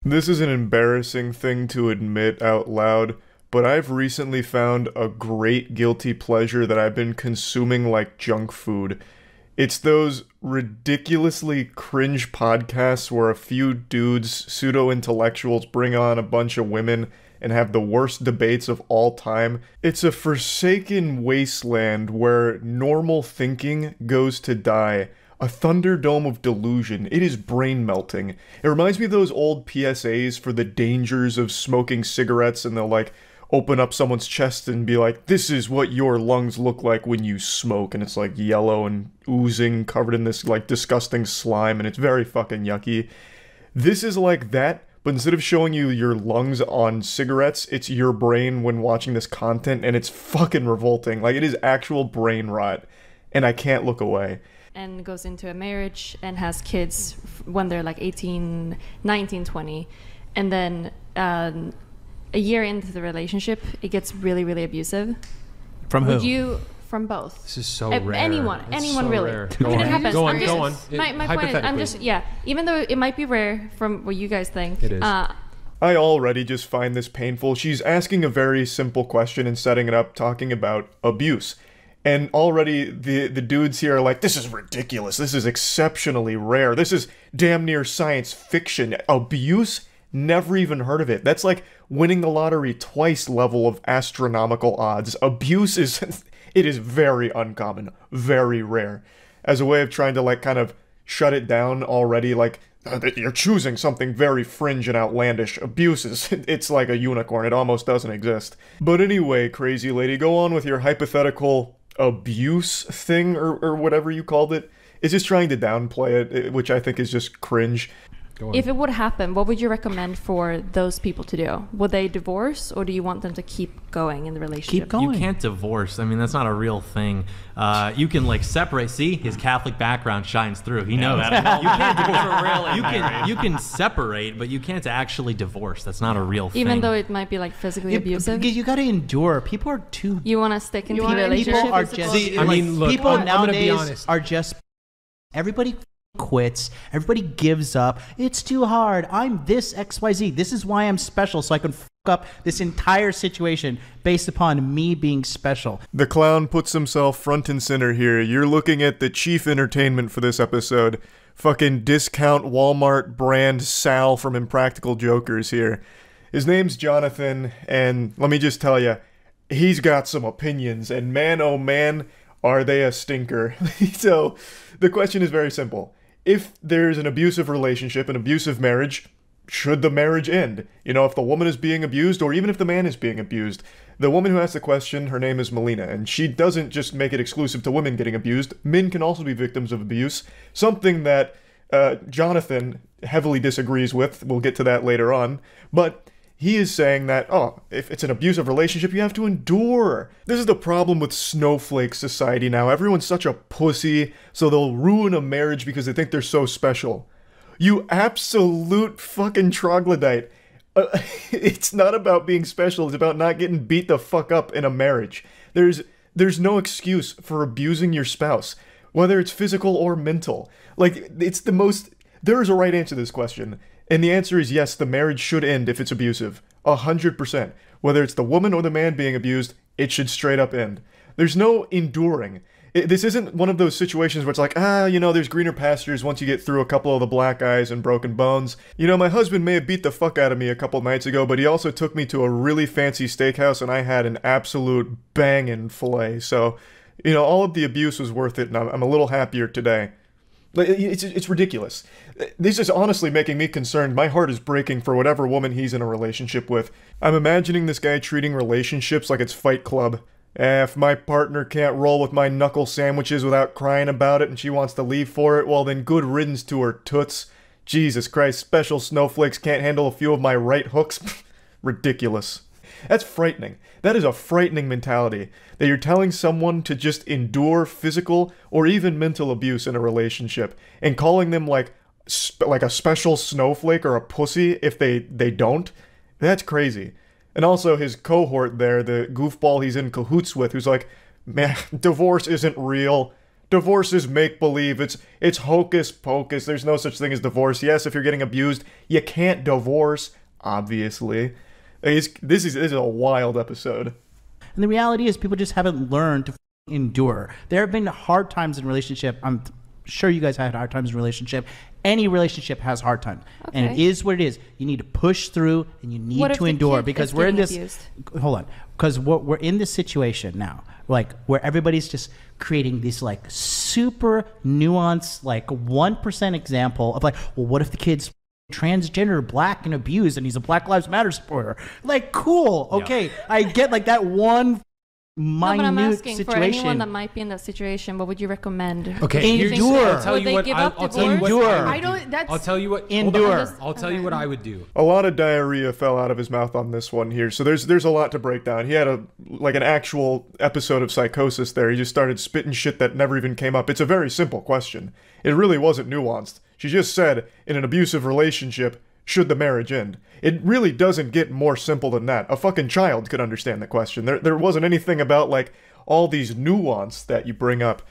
This is an embarrassing thing to admit out loud, but I've recently found a great guilty pleasure that I've been consuming like junk food. It's those ridiculously cringe podcasts where a few dudes, pseudo-intellectuals, bring on a bunch of women and have the worst debates of all time. It's a forsaken wasteland where normal thinking goes to die. A thunderdome of delusion. It is brain melting. It reminds me of those old PSAs for the dangers of smoking cigarettes, and they'll like open up someone's chest and be like, this is what your lungs look like when you smoke, and it's like yellow and oozing, covered in this like disgusting slime, and it's very fucking yucky. This is like that, but instead of showing you your lungs on cigarettes, it's your brain when watching this content, and it's fucking revolting. Like, it is actual brain rot, and I can't look away. And goes into a marriage and has kids when they're like 18, 19, 20. And then a year into the relationship, it gets really, really abusive. From who? Would you... From both. This is so rare. Anyone so really. Rare. I mean, it happens. Go on. My point is, I'm just, yeah, even though it might be rare from what you guys think. It is. I already just find this painful. She's asking a very simple question and setting it up, talking about abuse. And already the dudes here are like, this is ridiculous. This is exceptionally rare. This is damn near science fiction. Abuse? Never even heard of it. That's like winning the lottery twice level of astronomical odds. Abuse is... it is very uncommon. Very rare. As a way of trying to like kind of shut it down already, like, you're choosing something very fringe and outlandish. Abuse is... it's like a unicorn. It almost doesn't exist. But anyway, crazy lady, go on with your hypothetical abuse thing, or whatever you called it. It's just trying to downplay it, which I think is just cringe. If it would happen, what would you recommend for those people to do? Would they divorce, or do you want them to keep going in the relationship? Keep going. You can't divorce. I mean, that's not a real thing. You can like separate. See, his Catholic background shines through. He knows. You can't divorce. You can separate, but you can't actually divorce. That's not a real thing. Even though it might be like physically abusive. You got to endure. People are too. You want to stick into the relationship. People are just. See, I mean, look, people I'm gonna be nowadays honest. are just. Everybody quits. Everybody gives up. It's too hard. I'm this XYZ. This is why I'm special, so I can fuck up this entire situation based upon me being special. The clown puts himself front and center here. You're looking at the chief entertainment for this episode. Fucking discount Walmart brand Sal from Impractical Jokers here. His name's Jonathan, and let me just tell you, he's got some opinions, and man, oh man, are they a stinker. So, the question is very simple. If there's an abusive relationship, an abusive marriage, should the marriage end? You know, if the woman is being abused, or even if the man is being abused. The woman who asked the question, her name is Melina, and she doesn't just make it exclusive to women getting abused. Men can also be victims of abuse, something that Jonathan heavily disagrees with. We'll get to that later on. But he is saying that, oh, if it's an abusive relationship, you have to endure. This is the problem with snowflake society now. Everyone's such a pussy, so they'll ruin a marriage because they think they're so special. You absolute fucking troglodyte. It's not about being special, it's about not getting beat the fuck up in a marriage. There's no excuse for abusing your spouse, whether it's physical or mental. Like, it's the most... There is a right answer to this question. And the answer is yes, the marriage should end if it's abusive. 100%. Whether it's the woman or the man being abused, it should straight up end. There's no enduring. This isn't one of those situations where it's like, you know, there's greener pastures once you get through a couple of the black eyes and broken bones. You know, my husband may have beat the fuck out of me a couple nights ago, but he also took me to a really fancy steakhouse and I had an absolute bangin' filet. So, you know, all of the abuse was worth it, and I'm a little happier today. It's ridiculous. This is honestly making me concerned. My heart is breaking for whatever woman he's in a relationship with. I'm imagining this guy treating relationships like it's Fight Club. If my partner can't roll with my knuckle sandwiches without crying about it and she wants to leave for it, well then good riddance to her toots. Jesus Christ, special snowflakes can't handle a few of my right hooks. Ridiculous. That's frightening. That is a frightening mentality. That you're telling someone to just endure physical or even mental abuse in a relationship and calling them like a special snowflake or a pussy if they don't. That's crazy. And also his cohort there, the goofball he's in cahoots with, who's like, man, divorce isn't real. Divorce is make-believe. It's hocus pocus. There's no such thing as divorce. Yes, if you're getting abused, you can't divorce, obviously. This is a wild episode. And the reality is people just haven't learned to endure. There have been hard times in relationship. I'm sure you guys had hard times in relationship. Any relationship has hard times. Okay. And it is what it is. You need to push through and you need to endure because we're in this abused? Hold on. Because we're in this situation now, like where everybody's just creating this like super nuanced, like 1% example of like, well, what if the kid's transgender, black, and abused, and he's a Black Lives Matter supporter? Like, cool. Okay. Yeah. I get like that one minute but I'm asking situation. For anyone that might be in that situation, what would you recommend? Okay, endure. I'll tell you what. I'll tell you what. I'll tell you what. Endure. I'll tell you what I would do. A lot of diarrhea fell out of his mouth on this one here, so there's a lot to break down. He had an actual episode of psychosis there. He just started spitting shit that never even came up. It's a very simple question. It really wasn't nuanced. She just said, in an abusive relationship, should the marriage end? It really doesn't get more simple than that. A fucking child could understand the question. There wasn't anything about, like, all these nuance that you bring up.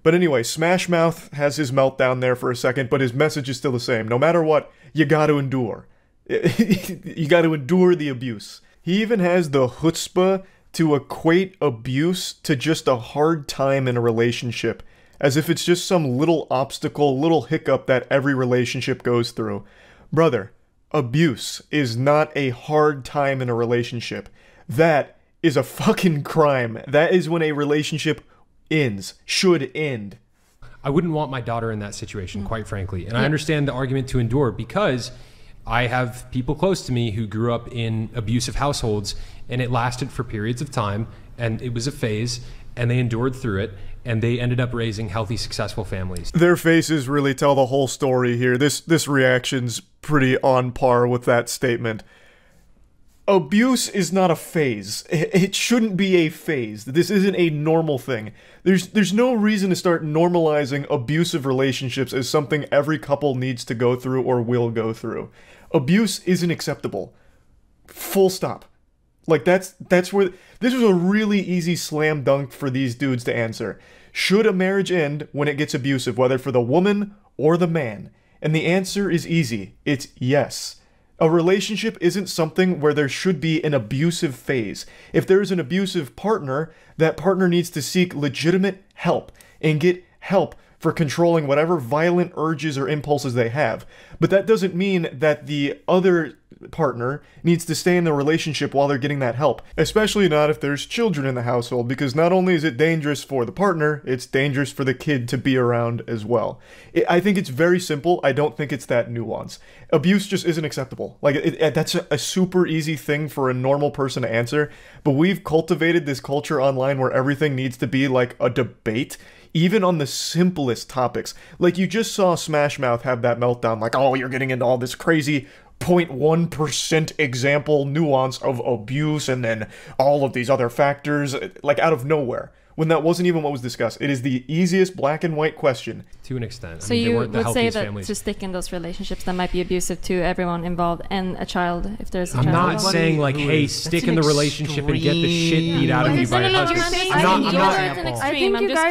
But anyway, Smash Mouth has his meltdown there for a second, but his message is still the same. No matter what, you gotta endure. You gotta endure the abuse. He even has the chutzpah to equate abuse to just a hard time in a relationship, as if it's just some little obstacle, little hiccup that every relationship goes through. Brother, abuse is not a hard time in a relationship. That is a fucking crime. That is when a relationship ends, should end. I wouldn't want my daughter in that situation, quite frankly. And I understand the argument to endure because I have people close to me who grew up in abusive households and it lasted for periods of time and it was a phase and they endured through it and they ended up raising healthy, successful families. Their faces really tell the whole story here. This reaction's pretty on par with that statement. Abuse is not a phase. It shouldn't be a phase. This isn't a normal thing. There's no reason to start normalizing abusive relationships as something every couple needs to go through or will go through. Abuse isn't acceptable. Full stop. Like, that's where... This was a really easy slam dunk for these dudes to answer. Should a marriage end when it gets abusive, whether for the woman or the man? And the answer is easy. It's yes. A relationship isn't something where there should be an abusive phase. If there is an abusive partner, that partner needs to seek legitimate help and get help for controlling whatever violent urges or impulses they have. But that doesn't mean that the other partner needs to stay in the relationship while they're getting that help. Especially not if there's children in the household, because not only is it dangerous for the partner, it's dangerous for the kid to be around as well. I think it's very simple. I don't think it's that nuanced. Abuse just isn't acceptable. Like, that's a super easy thing for a normal person to answer, but we've cultivated this culture online where everything needs to be like a debate, even on the simplest topics. Like, you just saw Smash Mouth have that meltdown, like, oh, you're getting into all this crazy 0.1% example nuance of abuse and then all of these other factors, like, out of nowhere, when that wasn't even what was discussed. It is the easiest black and white question. To an extent. So you would say that families. To stick in those relationships that might be abusive to everyone involved and a child, if there's a child. I'm not saying like, hey, stick in the relationship and get the shit beat out of you by your husband.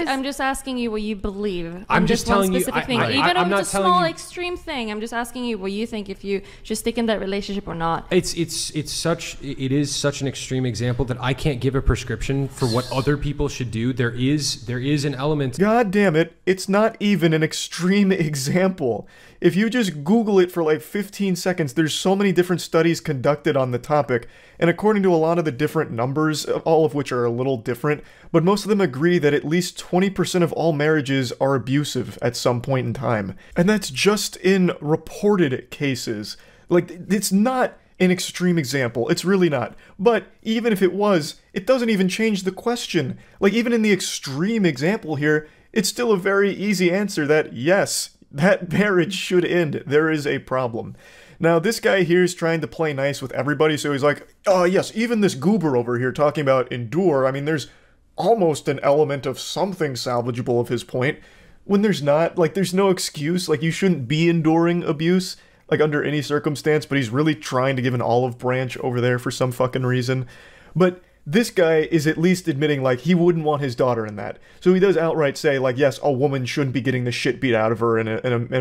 I'm just asking you what you believe. I'm just telling you. Even if it's a small extreme thing, I'm just asking you what you think if you should stick in that relationship or not. It is such an extreme example that I can't give a prescription for what other people should do. There is an element. God damn it, it's not even an extreme example. If you just Google it for like 15 seconds, there's so many different studies conducted on the topic, and according to a lot of the different numbers, all of which are a little different, but most of them agree that at least 20% of all marriages are abusive at some point in time. And that's just in reported cases. Like, it's not an extreme example. It's really not. But even if it was, it doesn't even change the question. Like, even in the extreme example here, it's still a very easy answer that, yes, that marriage should end. There is a problem. Now, this guy here is trying to play nice with everybody, so he's like, oh, yes, even this goober over here talking about endure. I mean, there's almost an element of something salvageable of his point. When there's not, like, there's no excuse. Like, you shouldn't be enduring abuse, like, under any circumstance, but he's really trying to give an olive branch over there for some fucking reason. But This guy is at least admitting, like, he wouldn't want his daughter in that. So he does outright say, like, yes, a woman shouldn't be getting the shit beat out of her in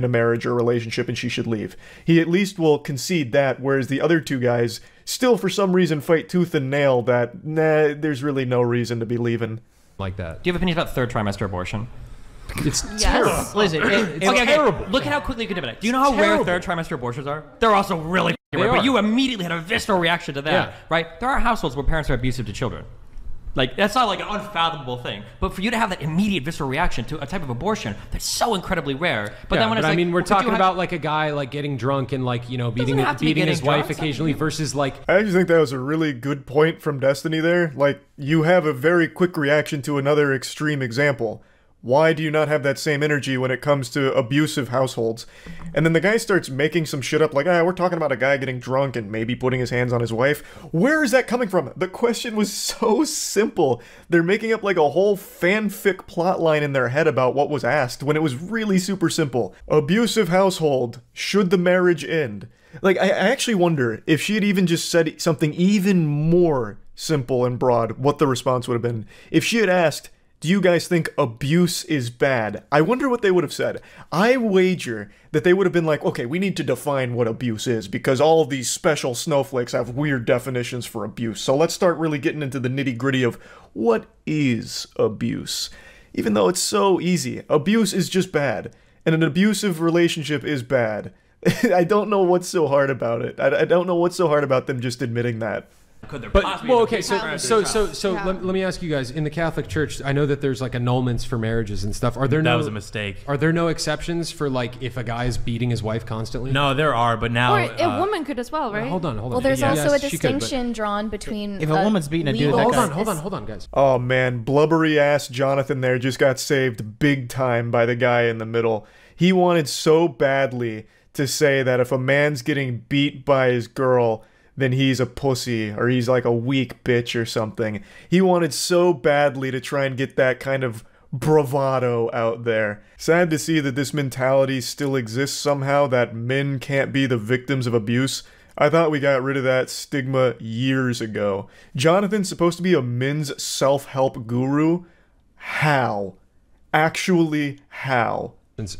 a marriage or relationship, and she should leave. He at least will concede that, whereas the other two guys still, for some reason, fight tooth and nail that, nah, there's really no reason to be leaving. Like that. Do you have opinions about third trimester abortion? It's Yes. terrible. Listen, It's terrible. Look at how quickly you can debate it. Do you know how rare third trimester abortions are? They're also really rare, but you immediately had a visceral reaction to that, right? There are households where parents are abusive to children. Like, that's not like an unfathomable thing. But for you to have that immediate visceral reaction to a type of abortion, that's so incredibly rare. But then when it's I like, mean, we're well, talking about like a guy like getting drunk and like, you know, beating have to be his getting wife drunk. occasionally versus like I actually think that was a really good point from Destiny there. Like, you have a very quick reaction to another extreme example. Why do you not have that same energy when it comes to abusive households? And then the guy starts making some shit up like, we're talking about a guy getting drunk and maybe putting his hands on his wife. Where is that coming from? The question was so simple. They're making up like a whole fanfic plotline in their head about what was asked when it was really super simple. Abusive household. Should the marriage end? Like, I actually wonder if she had even just said something even more simple and broad, what the response would have been. If she had asked, do you guys think abuse is bad? I wonder what they would have said. I wager that they would have been like, okay, we need to define what abuse is because all of these special snowflakes have weird definitions for abuse. So let's start really getting into the nitty-gritty of what is abuse. Even though it's so easy, abuse is just bad. And an abusive relationship is bad. I don't know what's so hard about it. I don't know what's so hard about them just admitting that. But well, okay, so Yeah. let me ask you guys, in the Catholic Church, I know that there's like annulments for marriages and stuff. Are there That was a mistake. Are there no exceptions for like if a guy is beating his wife constantly? No, there are, but now Or a woman could as well, right? Hold on. Well, there's Yes, also a she could, but- distinction drawn between If a woman's beating a dude, legal that Hold guy- on, hold on, guys. Oh man, blubbery ass Jonathan there just got saved big time by the guy in the middle. He wanted so badly to say that if a man's getting beat by his girl, then he's a pussy or he's like a weak bitch or something. He wanted so badly to try and get that kind of bravado out there. Sad to see that this mentality still exists somehow, that men can't be the victims of abuse. I thought we got rid of that stigma years ago. Jonathan's supposed to be a men's self-help guru? How? Actually, how?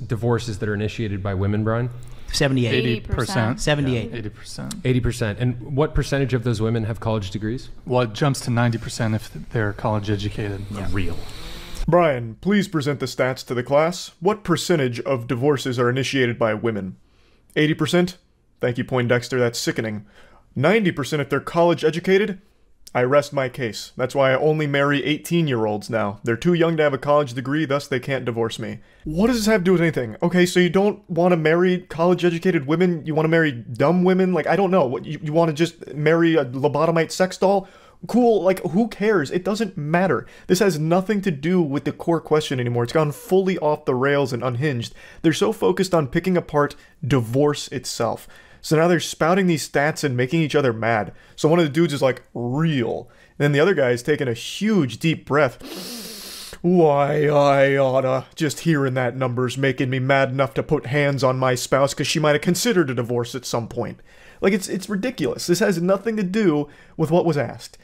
Divorces that are initiated by women, Brian? 78. 80%. 78. 80%. 80%. And what percentage of those women have college degrees? Well, it jumps to 90% if they're college educated. real. Brian, please present the stats to the class. What percentage of divorces are initiated by women? 80%? Thank you, Poindexter, that's sickening. 90% if they're college educated? I rest my case. That's why I only marry 18-year-olds now. They're too young to have a college degree, thus they can't divorce me. What does this have to do with anything? Okay, so you don't want to marry college-educated women? You want to marry dumb women? Like, I don't know. What, you want to just marry a lobotomite sex doll? Cool, like, who cares? It doesn't matter. This has nothing to do with the core question anymore. It's gone fully off the rails and unhinged. They're so focused on picking apart divorce itself. So now they're spouting these stats and making each other mad. So one of the dudes is like, real. And then the other guy is taking a huge deep breath. Why, I oughta. Just hearing that number's making me mad enough to put hands on my spouse because she might have considered a divorce at some point. Like, it's ridiculous. This has nothing to do with what was asked.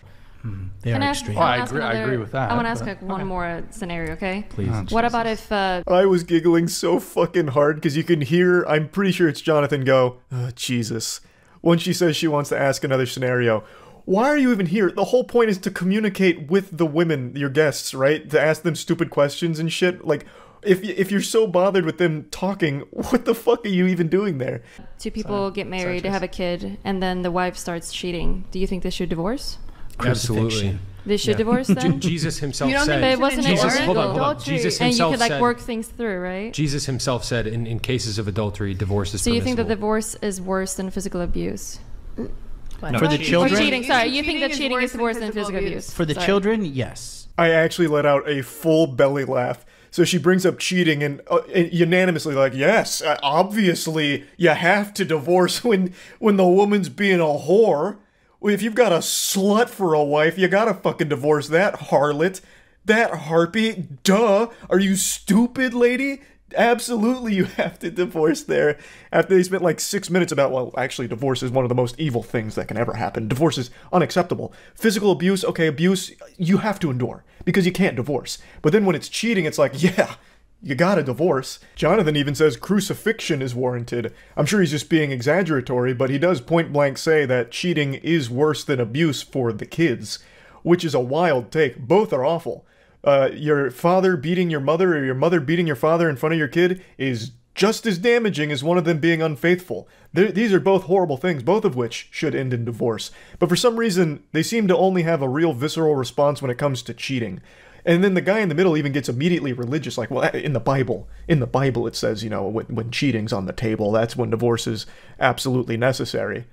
They Can are I ask- extreme. Well, I I'll ask agree- I another- agree with that, I want to ask but- like one more scenario, okay? Please. What about if I was giggling so fucking hard because you can hear, I'm pretty sure it's Jonathan go, oh, Jesus. When she says she wants to ask another scenario. Why are you even here? The whole point is to communicate with the women, your guests, right? To ask them stupid questions and shit. Like, if you're so bothered with them talking, what the fuck are you even doing there? two people get married, they have a kid, and then the wife starts cheating? Do you think they should divorce? Absolutely. They should divorce then? Jesus himself You don't said. think But it wasn't Jesus, illegal. hold on. Adultery. Jesus And you himself could like said. work things through, right? Jesus himself said in cases of adultery, divorce is So you think that permissible. divorce is worse than physical abuse? For the Or children, cheating, sorry. You think that Cheating is cheating is worse worse than than physical physical abuse. abuse? for the Sorry. children, yes. I actually let out a full belly laugh. So she brings up cheating and unanimously like, yes, obviously you have to divorce when the woman's being a whore. Well, if you've got a slut for a wife, you gotta fucking divorce that harlot, that harpy. Duh. Are you stupid, lady? Absolutely, you have to divorce there. After they spent like 6 minutes about, well, actually, divorce is one of the most evil things that can ever happen. Divorce is unacceptable. Physical abuse, okay, abuse, you have to endure because you can't divorce. But then when it's cheating, it's like, yeah, you gotta divorce. Jonathan even says crucifixion is warranted. I'm sure he's just being exaggeratory, but he does point blank say that cheating is worse than abuse for the kids, which is a wild take. Both are awful. Your father beating your mother or your mother beating your father in front of your kid is just as damaging as one of them being unfaithful. These are both horrible things, both of which should end in divorce. But for some reason, they seem to only have a real visceral response when it comes to cheating. And then the guy in the middle even gets immediately religious, like, well, in the Bible it says, you know, when cheating's on the table, that's when divorce is absolutely necessary.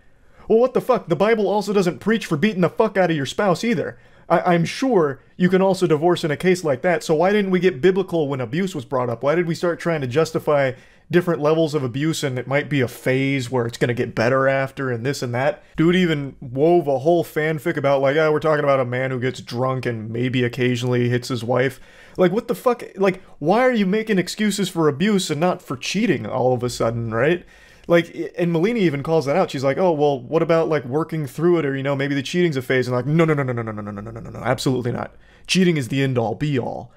Well, what the fuck? The Bible also doesn't preach for beating the fuck out of your spouse either. I'm sure you can also divorce in a case like that, so why didn't we get biblical when abuse was brought up? Why did we start trying to justify different levels of abuse and it might be a phase where it's going to get better after and this and that? Dude even wove a whole fanfic about, like, we're talking about a man who gets drunk and maybe occasionally hits his wife. Like, what the fuck? Like, why are you making excuses for abuse and not for cheating all of a sudden, right? Like, and Melina even calls that out. She's like, oh, well, what about, like, working through it, or, you know, maybe the cheating's a phase. And like, no, absolutely not. Cheating is the end-all, be-all.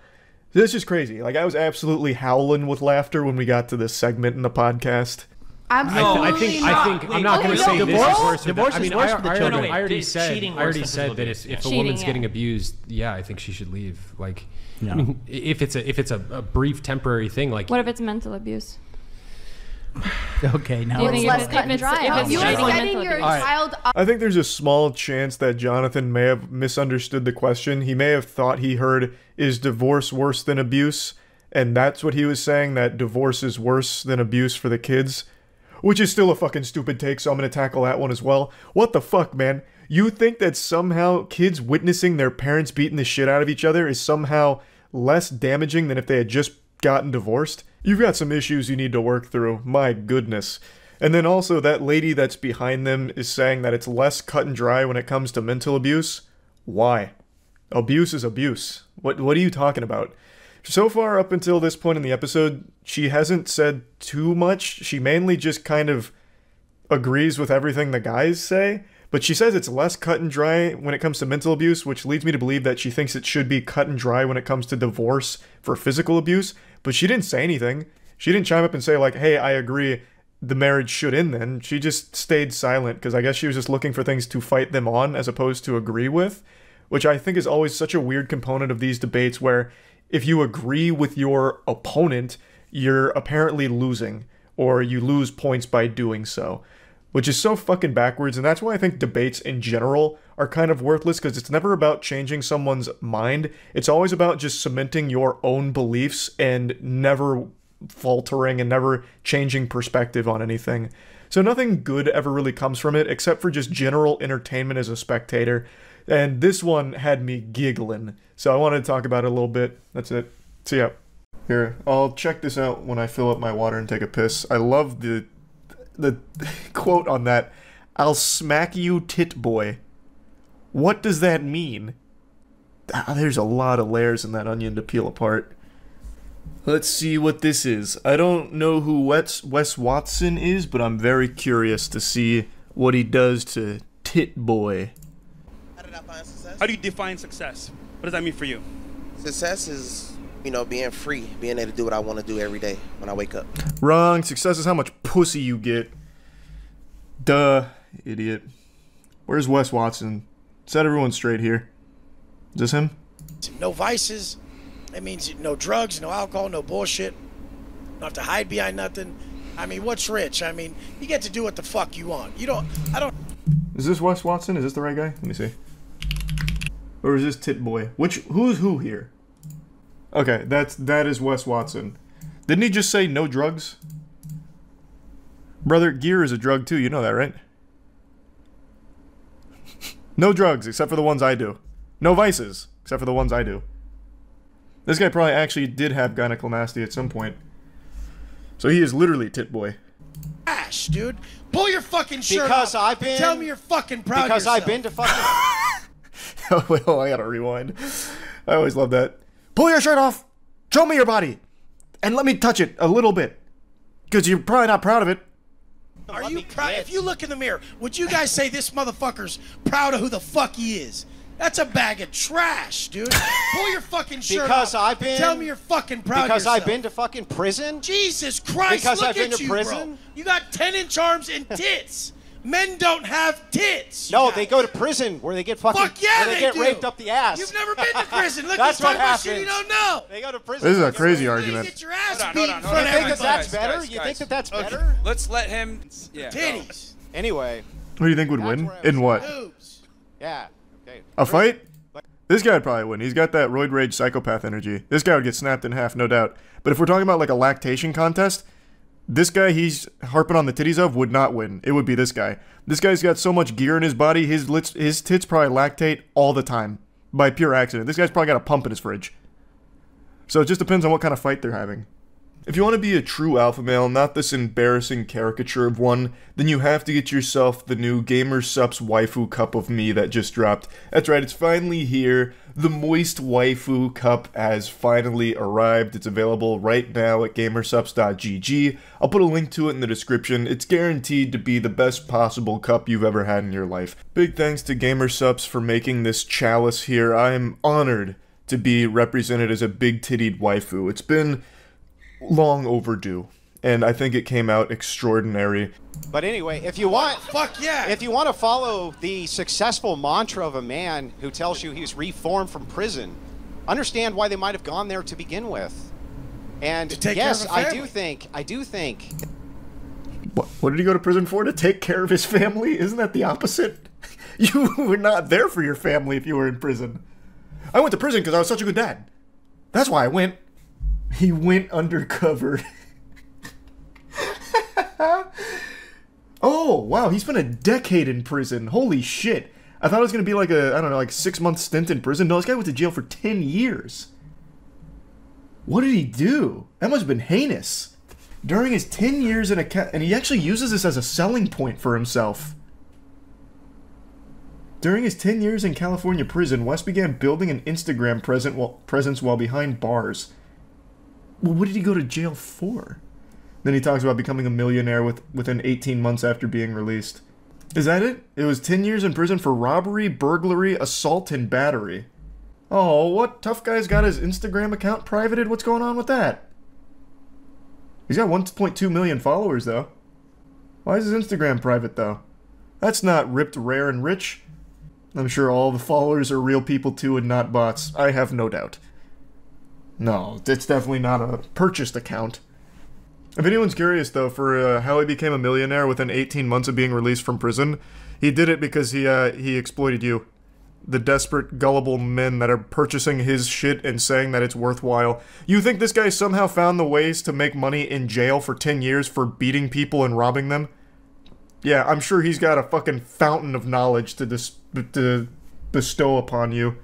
This is crazy. Like, I was absolutely howling with laughter when we got to this segment in the podcast. Absolutely I think I'm not going to say this is worse. Divorce I mean, is worse for the children. I already said that if a woman's Cheating, getting yeah. abused, yeah, I think she should leave. Like, Yeah. I mean, if it's a brief temporary thing, like, What if it's mental abuse? Okay, now Do you think less if cut and it's- dry. if it's You are cheating and setting mental your abuse? child up. I think there's a small chance that Jonathan may have misunderstood the question. He may have thought he heard, is divorce worse than abuse? And that's what he was saying, that divorce is worse than abuse for the kids. Which is still a fucking stupid take, so I'm gonna tackle that one as well. What the fuck, man? You think that somehow kids witnessing their parents beating the shit out of each other is somehow less damaging than if they had just gotten divorced? You've got some issues you need to work through. My goodness. And then also, that lady that's behind them is saying that it's less cut and dry when it comes to mental abuse. Why? Abuse is abuse. What are you talking about? So far, up until this point in the episode, she hasn't said too much. She mainly just kind of agrees with everything the guys say. But she says it's less cut and dry when it comes to mental abuse, which leads me to believe that she thinks it should be cut and dry when it comes to divorce for physical abuse. But she didn't say anything. She didn't chime up and say, like, hey, I agree, the marriage should end then. She just stayed silent, because I guess she was just looking for things to fight them on as opposed to agree with, which I think is always such a weird component of these debates, where if you agree with your opponent, you're apparently losing, or you lose points by doing so, which is so fucking backwards. And that's why I think debates in general are kind of worthless, because it's never about changing someone's mind. It's always about just cementing your own beliefs and never faltering and never changing perspective on anything. So nothing good ever really comes from it, except for just general entertainment as a spectator. And this one had me giggling, so I wanted to talk about it a little bit. That's it. So yeah, here, I'll check this out when I fill up my water and take a piss. I love the quote on that. I'll smack you, tit boy. What does that mean? There's a lot of layers in that onion to peel apart. Let's see what this is. I don't know who Wes Watson is, but I'm very curious to see what he does to tit boy. How did I find success? How do you define success? What does that mean for you? Success is, you know, being free, being able to do what I want to do every day when I wake up. Wrong. Success is how much pussy you get. Duh, idiot. Where's Wes Watson? Set everyone straight here. Is this him? No vices. That means no drugs, no alcohol, no bullshit. Don't have to hide behind nothing. I mean, what's rich? I mean, you get to do what the fuck you want. I don't. Is this Wes Watson? Is this the right guy? Let me see. Or is this Tit Boy? Who's who here? Okay, that is Wes Watson. Didn't he just say no drugs? Brother, gear is a drug too, you know that, right? No drugs, except for the ones I do. No vices, except for the ones I do. This guy probably actually did have gynecomastia at some point. So he is literally Tit Boy. Ash, dude. Pull your fucking shirt Because off. I've been- Tell me you're fucking proud Because of yourself. I've been to fucking. Oh, well, I gotta rewind. I always love that. Pull your shirt off! Show me your body! and let me touch it a little bit. Because you're probably not proud of it. Are you proud? If you look in the mirror, would you guys say this motherfucker's proud of who the fuck he is? That's a bag of trash, dude. Pull your fucking shirt off. Tell me you're fucking proud of yourself. Because I've been to fucking prison? Jesus Christ, because look I've been at to you, prison? bro. You got 10-inch arms and tits. Men don't have tits. No, they go to prison where they get fucking where they get raped up the ass. You've never been to prison. Look, that's what happens. Shit you don't know. They go to prison. This is a crazy argument. Get your ass Hold beat on. in front of You think everybody. that's better? You think that's better? Let's let him. Yeah. Titties. Anyway. Who do you think would win? In what? Yeah. Okay. A fight? This guy would probably win. He's got that roid rage psychopath energy. This guy would get snapped in half, no doubt. But if we're talking about like a lactation contest, this guy he's harping on the titties of would not win. It would be this guy. This guy's got so much gear in his body, his tits probably lactate all the time by pure accident. This guy's probably got a pump in his fridge. So it just depends on what kind of fight they're having. If you want to be a true alpha male, not this embarrassing caricature of one, then you have to get yourself the new GamerSupps waifu cup of me that just dropped. That's right, it's finally here. The Moist Waifu Cup has finally arrived. It's available right now at gamersupps.gg. I'll put a link to it in the description. It's guaranteed to be the best possible cup you've ever had in your life. Big thanks to GamerSupps for making this chalice here. I am honored to be represented as a big-tittied waifu. It's been long overdue, and I think it came out extraordinary. But anyway, if you want, if you want to follow the successful mantra of a man who tells you he's reformed from prison, understand why they might have gone there to begin with. And yes, I do think. What did he go to prison for? To take care of his family? Isn't that the opposite? You were not there for your family if you were in prison. I went to prison because I was such a good dad. That's why I went. He went undercover. Oh, wow, he spent a decade in prison. Holy shit. I thought it was going to be like a, I don't know, like 6-month stint in prison. No, this guy went to jail for 10 years. What did he do? That must have been heinous. During his 10 years in a and he actually uses this as a selling point for himself. During his 10 years in California prison, West began building an Instagram presence while behind bars. Well, what did he go to jail for? Then he talks about becoming a millionaire within 18 months after being released. Is that it? It was 10 years in prison for robbery, burglary, assault, and battery. Oh, what? Tough Guy's got his Instagram account privated? What's going on with that? He's got 1.2 million followers, though. Why is his Instagram private, though? That's not ripped, rare, and rich. I'm sure all the followers are real people, too, and not bots. I have no doubt. No, it's definitely not a purchased account. If anyone's curious, though, for how he became a millionaire within 18 months of being released from prison, he did it because he exploited you. The desperate, gullible men that are purchasing his shit and saying that it's worthwhile. You think this guy somehow found the ways to make money in jail for 10 years for beating people and robbing them? Yeah, I'm sure he's got a fucking fountain of knowledge to bestow upon you.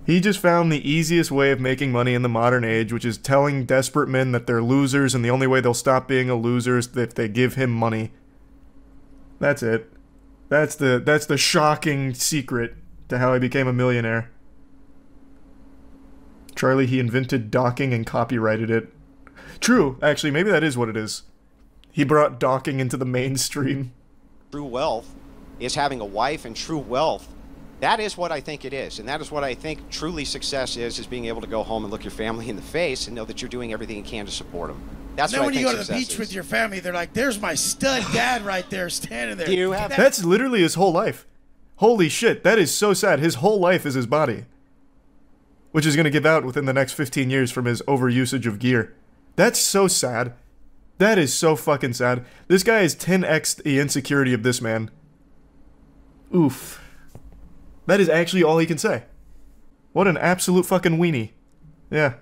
He just found the easiest way of making money in the modern age, which is telling desperate men that they're losers, and the only way they'll stop being a loser is if they give him money. That's it. That's the shocking secret to how he became a millionaire. Charlie, he invented docking and copyrighted it. True, actually, maybe that is what it is. He brought docking into the mainstream. True wealth is having a wife, and true wealth, that is what I think it is. And that is what I think truly success is being able to go home and look your family in the face and know that you're doing everything you can to support them. That's then what when I you think go to the success beach is. with your family, they're like, there's my stud dad right there standing there. Do you have That's literally his whole life. Holy shit, that is so sad. His whole life is his body. Which is going to give out within the next 15 years from his overusage of gear. That's so sad. That is so fucking sad. This guy is 10x the insecurity of this man. Oof. That is actually all he can say. What an absolute fucking weenie. Yeah.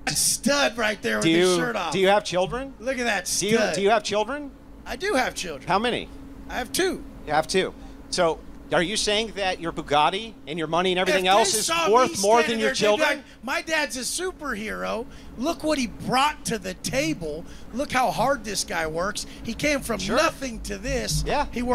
That stud right there with his shirt off. Do you have children? Look at that stud. Do you have children? I do have children. How many? I have 2. You have 2. So, are you saying that your Bugatti and your money and everything else is worth more than your children? Like, my dad's a superhero. Look what he brought to the table. Look how hard this guy works. He came from nothing to this. Yeah. He's,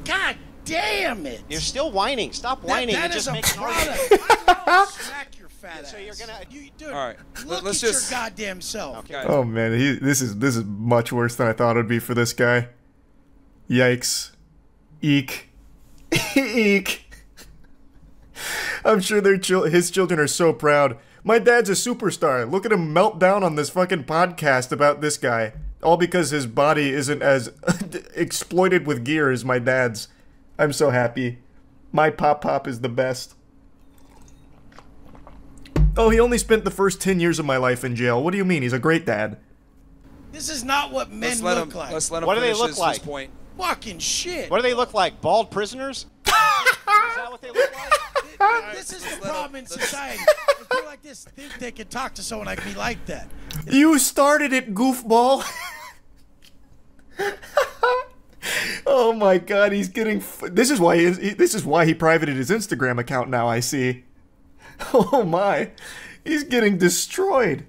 God damn it. You're still whining. Stop whining. That is a make an product. argument. I will smack your fat ass. So you're gonna. Dude, All right. look Let's at just. your goddamn self. Okay. Oh man, this is much worse than I thought it'd be for this guy. Yikes. Eek. Eek. I'm sure his children are so proud. My dad's a superstar. Look at him melt down on this fucking podcast about this guy. All because his body isn't as exploited with gear as my dad's. I'm so happy. My pop is the best. Oh, he only spent the first 10 years of my life in jail. What do you mean? He's a great dad. This is not what men look like. Let's let him What do they finish look his like? point. Fucking shit. What do they look like? Bald prisoners? Is that what they look like? This is the problem in society. If you're like this, think they could talk to someone like me like that. You started it, goofball. Oh my god, he's getting. This is why he privated his Instagram account now. I see. Oh my, he's getting destroyed.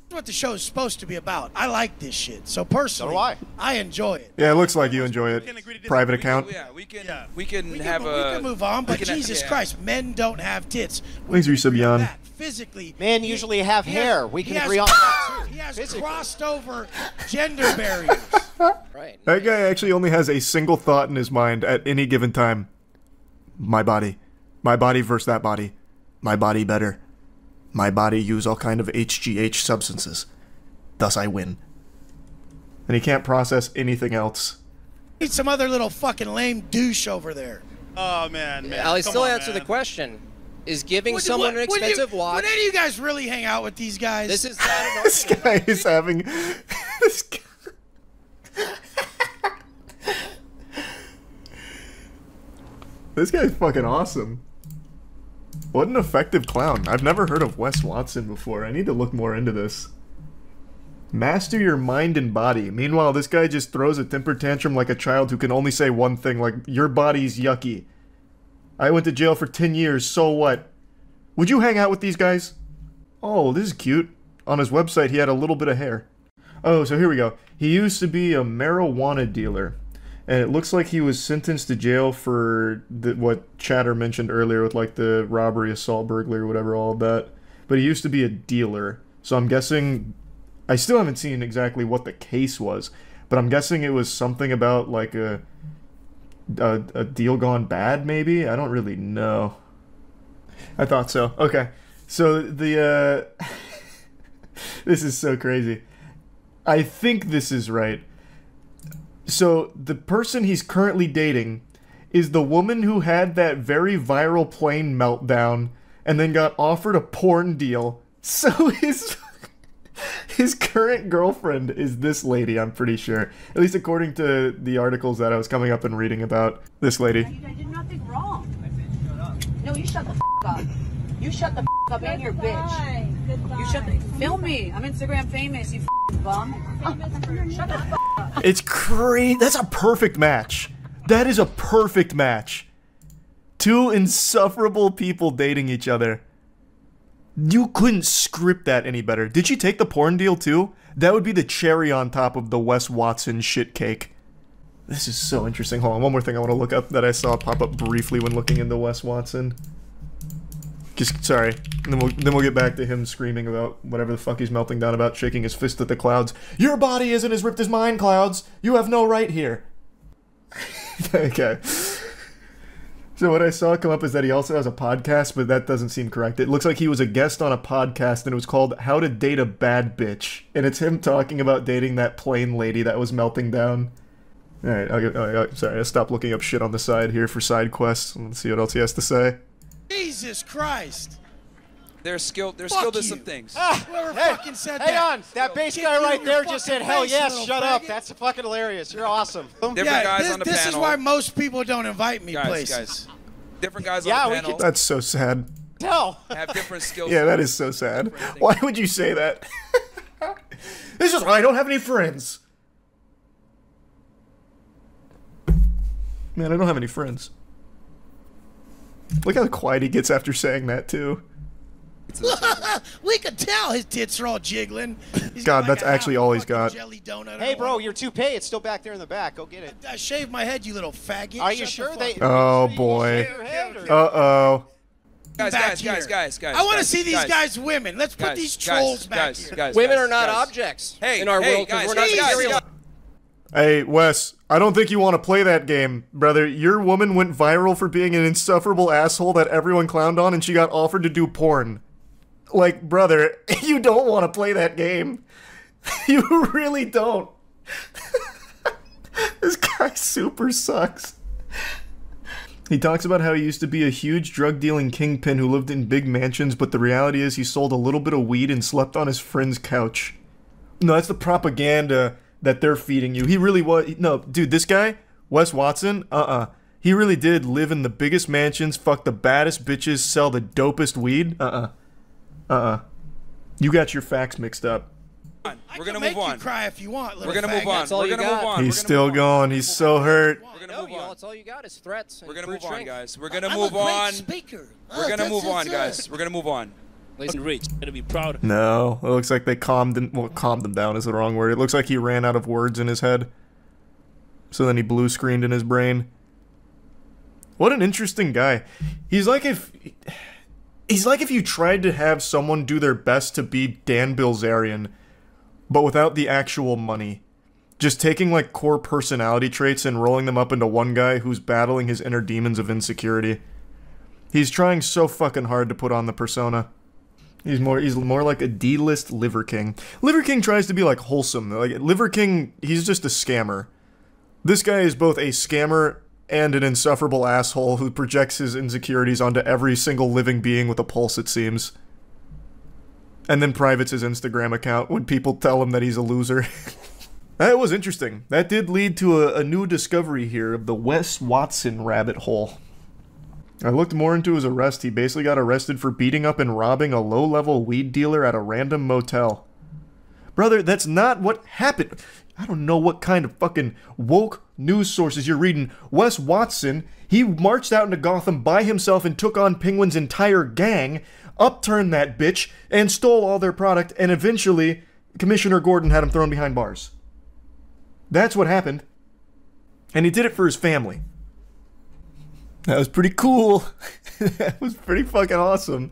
That's what the show is supposed to be about. I like this shit. So personally, So do I enjoy it. Yeah, it looks like you enjoy it. Private account. Yeah, we can We have can move on, but Jesus yeah. Christ, men don't have tits. Thanks for your sub, Jan. Physically, Men usually have hair. We can agree on that that too. He has Physically. crossed over gender barriers. Right. That guy actually only has a single thought in his mind at any given time. My body versus that body. My body better. My body use all kind of HGH substances. Thus I win. And he can't process anything else. Need some other little fucking lame douche over there. Oh man. I'll still answer the question. Is giving someone an expensive watch? Would any of you guys really hang out with these guys? This is This guy is having. This guy. This guy's fucking awesome. What an effective clown. I've never heard of Wes Watson before. I need to look more into this. Master your mind and body. Meanwhile, this guy just throws a temper tantrum like a child who can only say one thing, like, your body's yucky. I went to jail for 10 years, so what? Would you hang out with these guys? Oh, this is cute. On his website, he had a little bit of hair. Oh, so here we go. He used to be a marijuana dealer. And it looks like he was sentenced to jail for what Chatter mentioned earlier with like the robbery, assault, burglary, whatever, all of that. But he used to be a dealer. So I'm guessing... I still haven't seen exactly what the case was. But I'm guessing it was something about like a deal gone bad, maybe? I don't really know. I thought so. Okay. So the... This is so crazy. I think this is right. So, the person he's currently dating is the woman who had that very viral plane meltdown and then got offered a porn deal. So, his current girlfriend is this lady, I'm pretty sure. At least according to the articles that I was coming up and reading about this lady. I did nothing wrong. No, you shut the f*** up. You shut the f*** up and your bitch. Goodbye. You shut the... Film me. I'm Instagram famous, you f***ing bum. Shut the f*** up. It's crazy. That's a perfect match. That is a perfect match. Two insufferable people dating each other. You couldn't script that any better. Did she take the porn deal too? That would be the cherry on top of the Wes Watson shit cake. This is so interesting. Hold on, one more thing I want to look up that I saw pop up briefly when looking into Wes Watson. Just, sorry. And then we'll get back to him screaming about whatever the fuck he's melting down about, shaking his fist at the clouds. Your body isn't as ripped as mine, clouds. You have no right here. Okay. So what I saw come up is that he also has a podcast, but that doesn't seem correct. It looks like he was a guest on a podcast, and it was called How to Date a Bad Bitch. And it's him talking about dating that plane lady that was melting down. Alright, sorry, I'll stop looking up shit on the side here for side quests. Let's see what else he has to say. Jesus Christ. They're skilled at some things. Whoever fucking said that. Hang on. That bass guy right there just said, hell yes, shut up. That's fucking hilarious. You're awesome. Different guys on the this panel. is why most people don't invite me places. Guys. Different guys on the panel. That's so sad. No. Have different skills. Yeah, that is so sad. Why would you say that? This is why I don't have any friends. Man, I don't have any friends. Look how quiet he gets after saying that, too. We could tell his tits are all jiggling. God, that's actually all he's got. Hey, bro, your toupee, it's still back there in the back. Go get it. I shaved my head, you little faggot. Are you sure they... Oh, boy. Uh-oh. back here. Guys. I want to see these guys women. Let's put these trolls back here. Women are not objects in our world because we're not material. Hey, Wes, I don't think you want to play that game, brother. Your woman went viral for being an insufferable asshole that everyone clowned on, and she got offered to do porn. Like, brother, you don't want to play that game. You really don't. This guy super sucks. He talks about how he used to be a huge drug-dealing kingpin who lived in big mansions, but the reality is he sold a little bit of weed and slept on his friend's couch. No, that's the propaganda that they're feeding you. He really was. No, dude, this guy, Wes Watson, he really did live in the biggest mansions, fuck the baddest bitches, sell the dopest weed. You got your facts mixed up. We're gonna move on. You cry if you want. We're gonna move on. We're gonna move on. He's still going. He's so hurt. We're gonna move on. That's all you got is threats. We're gonna move on, guys. We're gonna move on. We're gonna move on, guys. We're gonna move on. Rich, gonna be proud. No, it looks like they calmed him. Well, calmed him down is the wrong word. It looks like he ran out of words in his head. So then he blue screened in his brain. What an interesting guy. He's like if you tried to have someone do their best to be Dan Bilzerian, but without the actual money. Just taking like core personality traits and rolling them up into one guy who's battling his inner demons of insecurity. He's trying so fucking hard to put on the persona. He's more like a D-list Liver King. Liver King tries to be like wholesome. Like Liver King, he's just a scammer. This guy is both a scammer and an insufferable asshole who projects his insecurities onto every single living being with a pulse, it seems. And then privates his Instagram account when people tell him that he's a loser. That was interesting. That did lead to a new discovery here of the Wes Watson rabbit hole. I looked more into his arrest. He basically got arrested for beating up and robbing a low-level weed dealer at a random motel. Brother, that's not what happened. I don't know what kind of fucking woke news sources you're reading. Wes Watson, he marched out into Gotham by himself and took on Penguin's entire gang, upturned that bitch, and stole all their product, and eventually Commissioner Gordon had him thrown behind bars. That's what happened. And he did it for his family. That was pretty cool. That was pretty fucking awesome.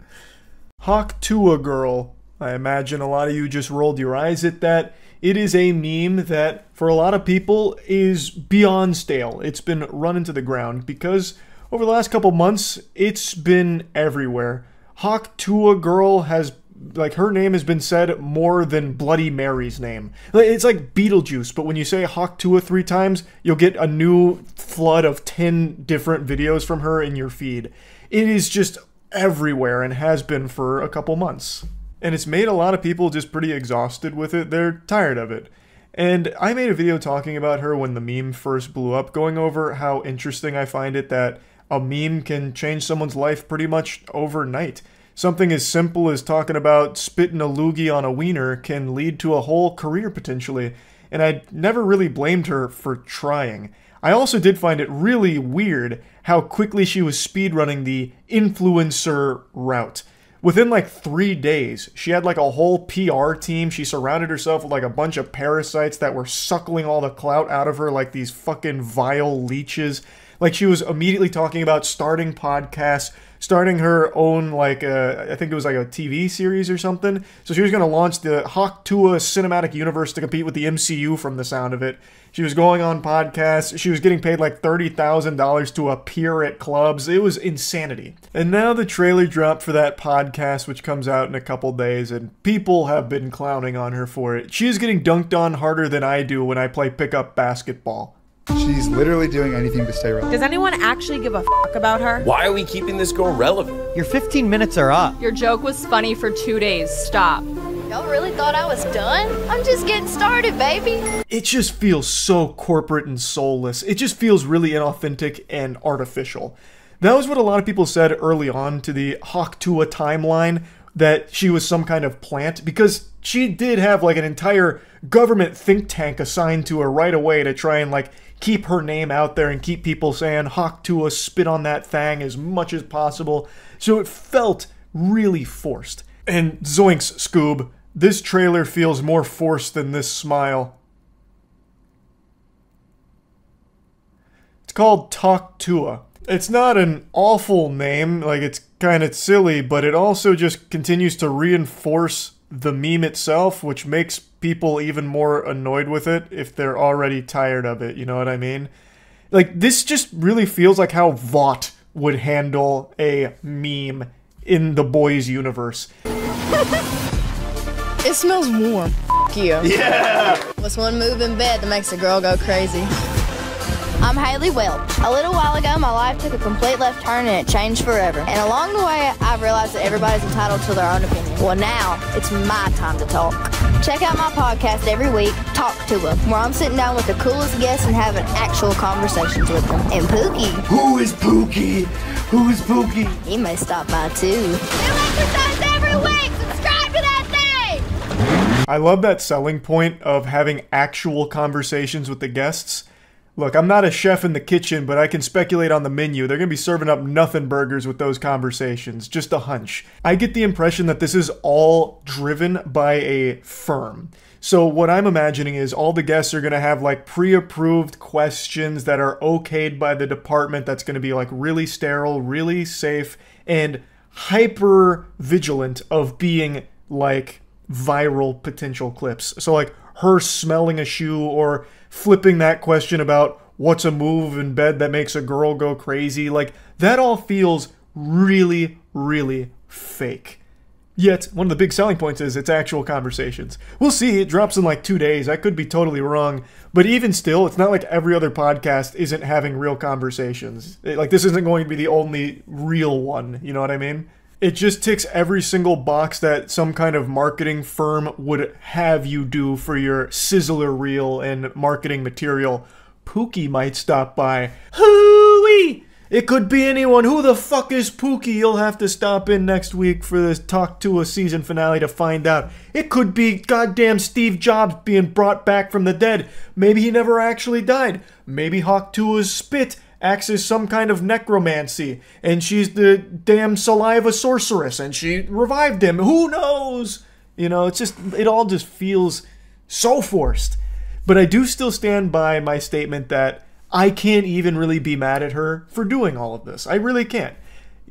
Hawk Tua Girl. I imagine a lot of you just rolled your eyes at that. It is a meme that, for a lot of people, is beyond stale. It's been run into the ground because over the last couple months, it's been everywhere. Hawk Tua Girl has, like, her name has been said more than Bloody Mary's name. It's like Beetlejuice, but when you say Hawk Tua 3 times, you'll get a new flood of 10 different videos from her in your feed. It is just everywhere and has been for a couple months. And it's made a lot of people just pretty exhausted with it. They're tired of it. And I made a video talking about her when the meme first blew up, going over how interesting I find it that a meme can change someone's life pretty much overnight. Something as simple as talking about spitting a loogie on a wiener can lead to a whole career potentially, and I never really blamed her for trying. I also did find it really weird how quickly she was speedrunning the influencer route. Within like 3 days, she had like a whole PR team. She surrounded herself with like a bunch of parasites that were suckling all the clout out of her like these fucking vile leeches. Like she was immediately talking about starting podcasts, starting her own, like, I think it was like a TV series or something. So she was going to launch the Hawk Tua cinematic universe to compete with the MCU from the sound of it. She was going on podcasts. She was getting paid like $30,000 to appear at clubs. It was insanity. And now the trailer dropped for that podcast, which comes out in a couple days, and people have been clowning on her for it. She is getting dunked on harder than I do when I play pickup basketball. She's literally doing anything to stay relevant. Does anyone actually give a fuck about her? Why are we keeping this girl relevant? Your 15 minutes are up. Your joke was funny for 2 days. Stop. Y'all really thought I was done? I'm just getting started, baby. It just feels so corporate and soulless. It just feels really inauthentic and artificial. That was what a lot of people said early on to the Hawk Tua timeline, that she was some kind of plant, because she did have like an entire government think tank assigned to her right away to try and like keep her name out there and keep people saying Hawk Tua, spit on that thang as much as possible. So it felt really forced. And zoinks, Scoob, this trailer feels more forced than this smile. It's called Talk Tua. It's not an awful name, like it's kind of silly, but it also just continues to reinforce the meme itself, which makes people even more annoyed with it if they're already tired of it, you know what I mean? Like, this just really feels like how Vought would handle a meme in the boys universe. It smells warm. F you. Yeah! What's one move in bed that makes a girl go crazy? I'm Haley Welch. A little while ago, my life took a complete left turn and it changed forever. And along the way, I've realized that everybody's entitled to their own opinion. Well, now it's my time to talk. Check out my podcast every week, Talk to Them, where I'm sitting down with the coolest guests and having actual conversations with them. And Pookie. Who is Pookie? Who is Pookie? He may stop by too. New exercise every week. Subscribe to that thing. I love that selling point of having actual conversations with the guests. Look, I'm not a chef in the kitchen, but I can speculate on the menu. They're going to be serving up nothing burgers with those conversations. Just a hunch. I get the impression that this is all driven by a firm. So what I'm imagining is all the guests are going to have like pre-approved questions that are okayed by the department that's going to be like really sterile, really safe, and hyper vigilant of being like viral potential clips. So like her smelling a shoe or flipping that question about what's a move in bed that makes a girl go crazy. Like, that all feels really, really fake. Yet, one of the big selling points is it's actual conversations. We'll see, it drops in like 2 days. I could be totally wrong. But even still, it's not like every other podcast isn't having real conversations. Like, this isn't going to be the only real one, you know what I mean? It just ticks every single box that some kind of marketing firm would have you do for your sizzler reel and marketing material. Pookie might stop by. Hooey! It could be anyone. Who the fuck is Pookie? You'll have to stop in next week for this Talk to a season finale to find out. It could be goddamn Steve Jobs being brought back from the dead. Maybe he never actually died. Maybe Hawk Tua's spit acts as some kind of necromancy, and she's the damn saliva sorceress, and she revived him. Who knows? You know, it all just feels so forced. But I do still stand by my statement that I can't even really be mad at her for doing all of this. I really can't.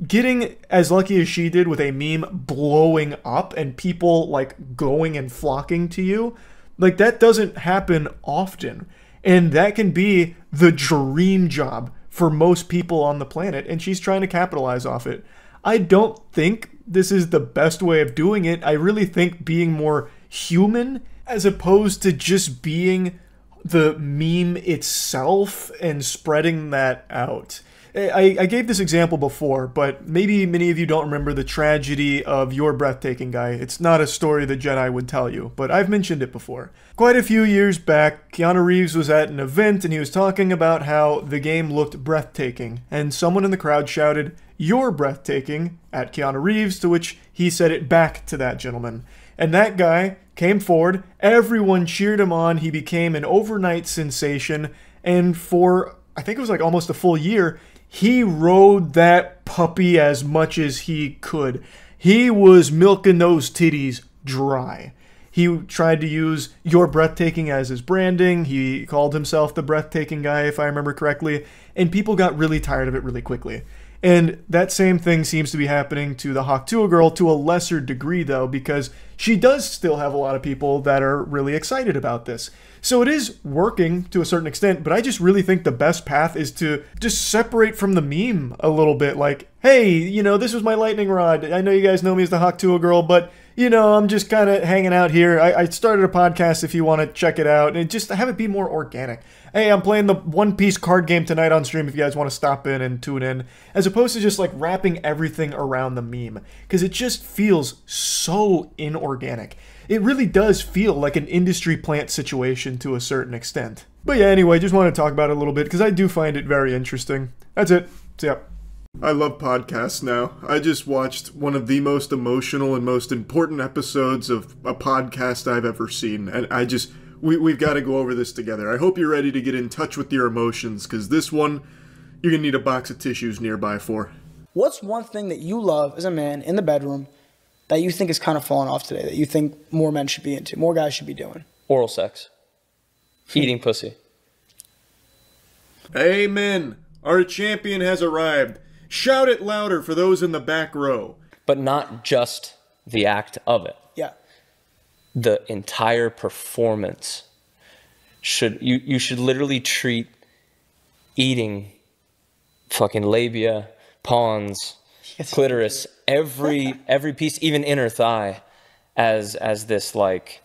Getting as lucky as she did with a meme blowing up and people like going and flocking to you, like that doesn't happen often. And that can be the dream job for most people on the planet, and she's trying to capitalize off it. I don't think this is the best way of doing it. I really think being more human as opposed to just being the meme itself and spreading that out. I gave this example before, but maybe many of you don't remember the tragedy of You're Breathtaking Guy. It's not a story the Jedi would tell you, but I've mentioned it before. Quite a few years back, Keanu Reeves was at an event and he was talking about how the game looked breathtaking, and someone in the crowd shouted, "You're breathtaking," at Keanu Reeves, to which he said it back to that gentleman. And that guy came forward, everyone cheered him on, he became an overnight sensation, and for, I think it was like almost a full year, he rode that puppy as much as he could. He was milking those titties dry. He tried to use You're Breathtaking as his branding. He called himself the Breathtaking Guy, if I remember correctly. And people got really tired of it really quickly. And that same thing seems to be happening to the Hawk Tuah girl to a lesser degree, though, because she does still have a lot of people that are really excited about this. So it is working to a certain extent, but I just really think the best path is to just separate from the meme a little bit. Like, hey, you know, this was my lightning rod. I know you guys know me as the Hawk Tuah girl, but, you know, I'm just kind of hanging out here. I started a podcast if you want to check it out, and just have it be more organic. Hey, I'm playing the One Piece card game tonight on stream if you guys want to stop in and tune in, as opposed to just like wrapping everything around the meme, because it just feels so inorganic. It really does feel like an industry plant situation to a certain extent. But yeah, anyway, just want to talk about it a little bit because I do find it very interesting. That's it. See ya. I love podcasts now. I just watched one of the most emotional and most important episodes of a podcast I've ever seen, and we've got to go over this together. I hope you're ready to get in touch with your emotions, because this one, you're going to need a box of tissues nearby for. What's one thing that you love as a man in the bedroom that you think is kind of falling off today, that you think more men should be into, more guys should be doing? Oral sex. Eating pussy. Amen. Our champion has arrived. Shout it louder for those in the back row. But not just the act of it. Yeah. The entire performance you should literally treat eating fucking labia, pons, clitoris, every piece, even inner thigh, as this like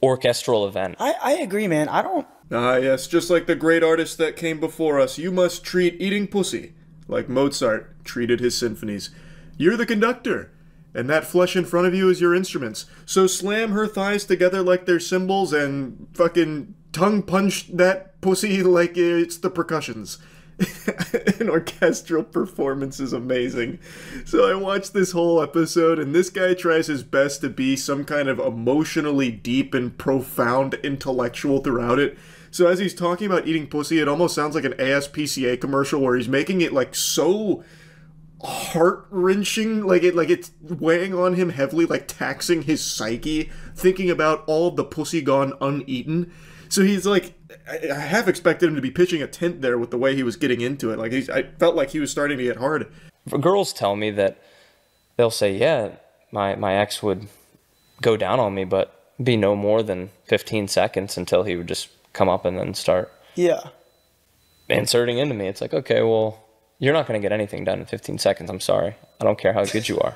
orchestral event. I agree, man. I don't. Ah, yes, just like the great artists that came before us, you must treat eating pussy like Mozart treated his symphonies. You're the conductor, and that flesh in front of you is your instruments. So slam her thighs together like they're cymbals and fucking tongue punch that pussy like it's the percussions. An orchestral performance is amazing. So I watched this whole episode, and this guy tries his best to be some kind of emotionally deep and profound intellectual throughout it. So as he's talking about eating pussy, it almost sounds like an ASPCA commercial where he's making it like so heart-wrenching, like it's weighing on him heavily, like taxing his psyche, thinking about all of the pussy gone uneaten. So he's like, I half expected him to be pitching a tent there with the way he was getting into it. Like I felt like he was starting to get hard. Girls tell me that they'll say, yeah, my ex would go down on me, but be no more than 15 seconds until he would just come up and then start inserting into me. It's like, okay, well, you're not going to get anything done in 15 seconds. I'm sorry. I don't care how good you are.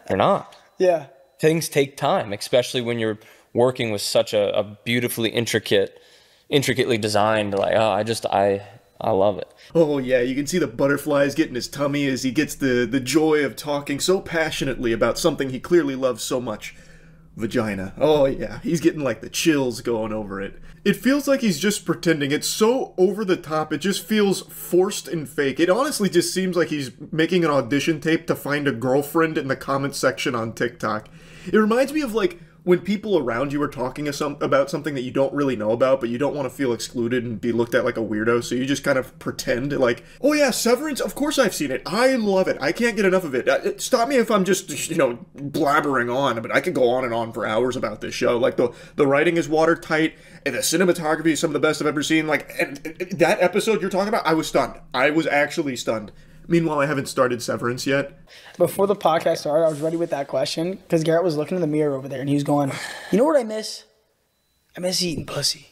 You're not. Yeah. Things take time, especially when you're working with such a beautifully intricately designed, like, oh, I love it. Oh yeah, you can see the butterflies get in his tummy as he gets the joy of talking so passionately about something he clearly loves so much. Vagina. Oh yeah, he's getting like the chills going over it. It feels like he's just pretending. It's so over the top, it just feels forced and fake. It honestly just seems like he's making an audition tape to find a girlfriend in the comment section on TikTok. It reminds me of like when people around you are talking about something that you don't really know about, but you don't want to feel excluded and be looked at like a weirdo, so you just kind of pretend like, oh yeah, Severance, of course I've seen it. I love it. I can't get enough of it. Stop me if I'm just, blabbering on, but I could go on and on for hours about this show. Like, the writing is watertight, and the cinematography is some of the best I've ever seen. Like, and that episode you're talking about, I was stunned. I was actually stunned. Meanwhile, I haven't started Severance yet. Before the podcast started, I was ready with that question because Garrett was looking in the mirror over there and he was going, you know what I miss? I miss eating pussy.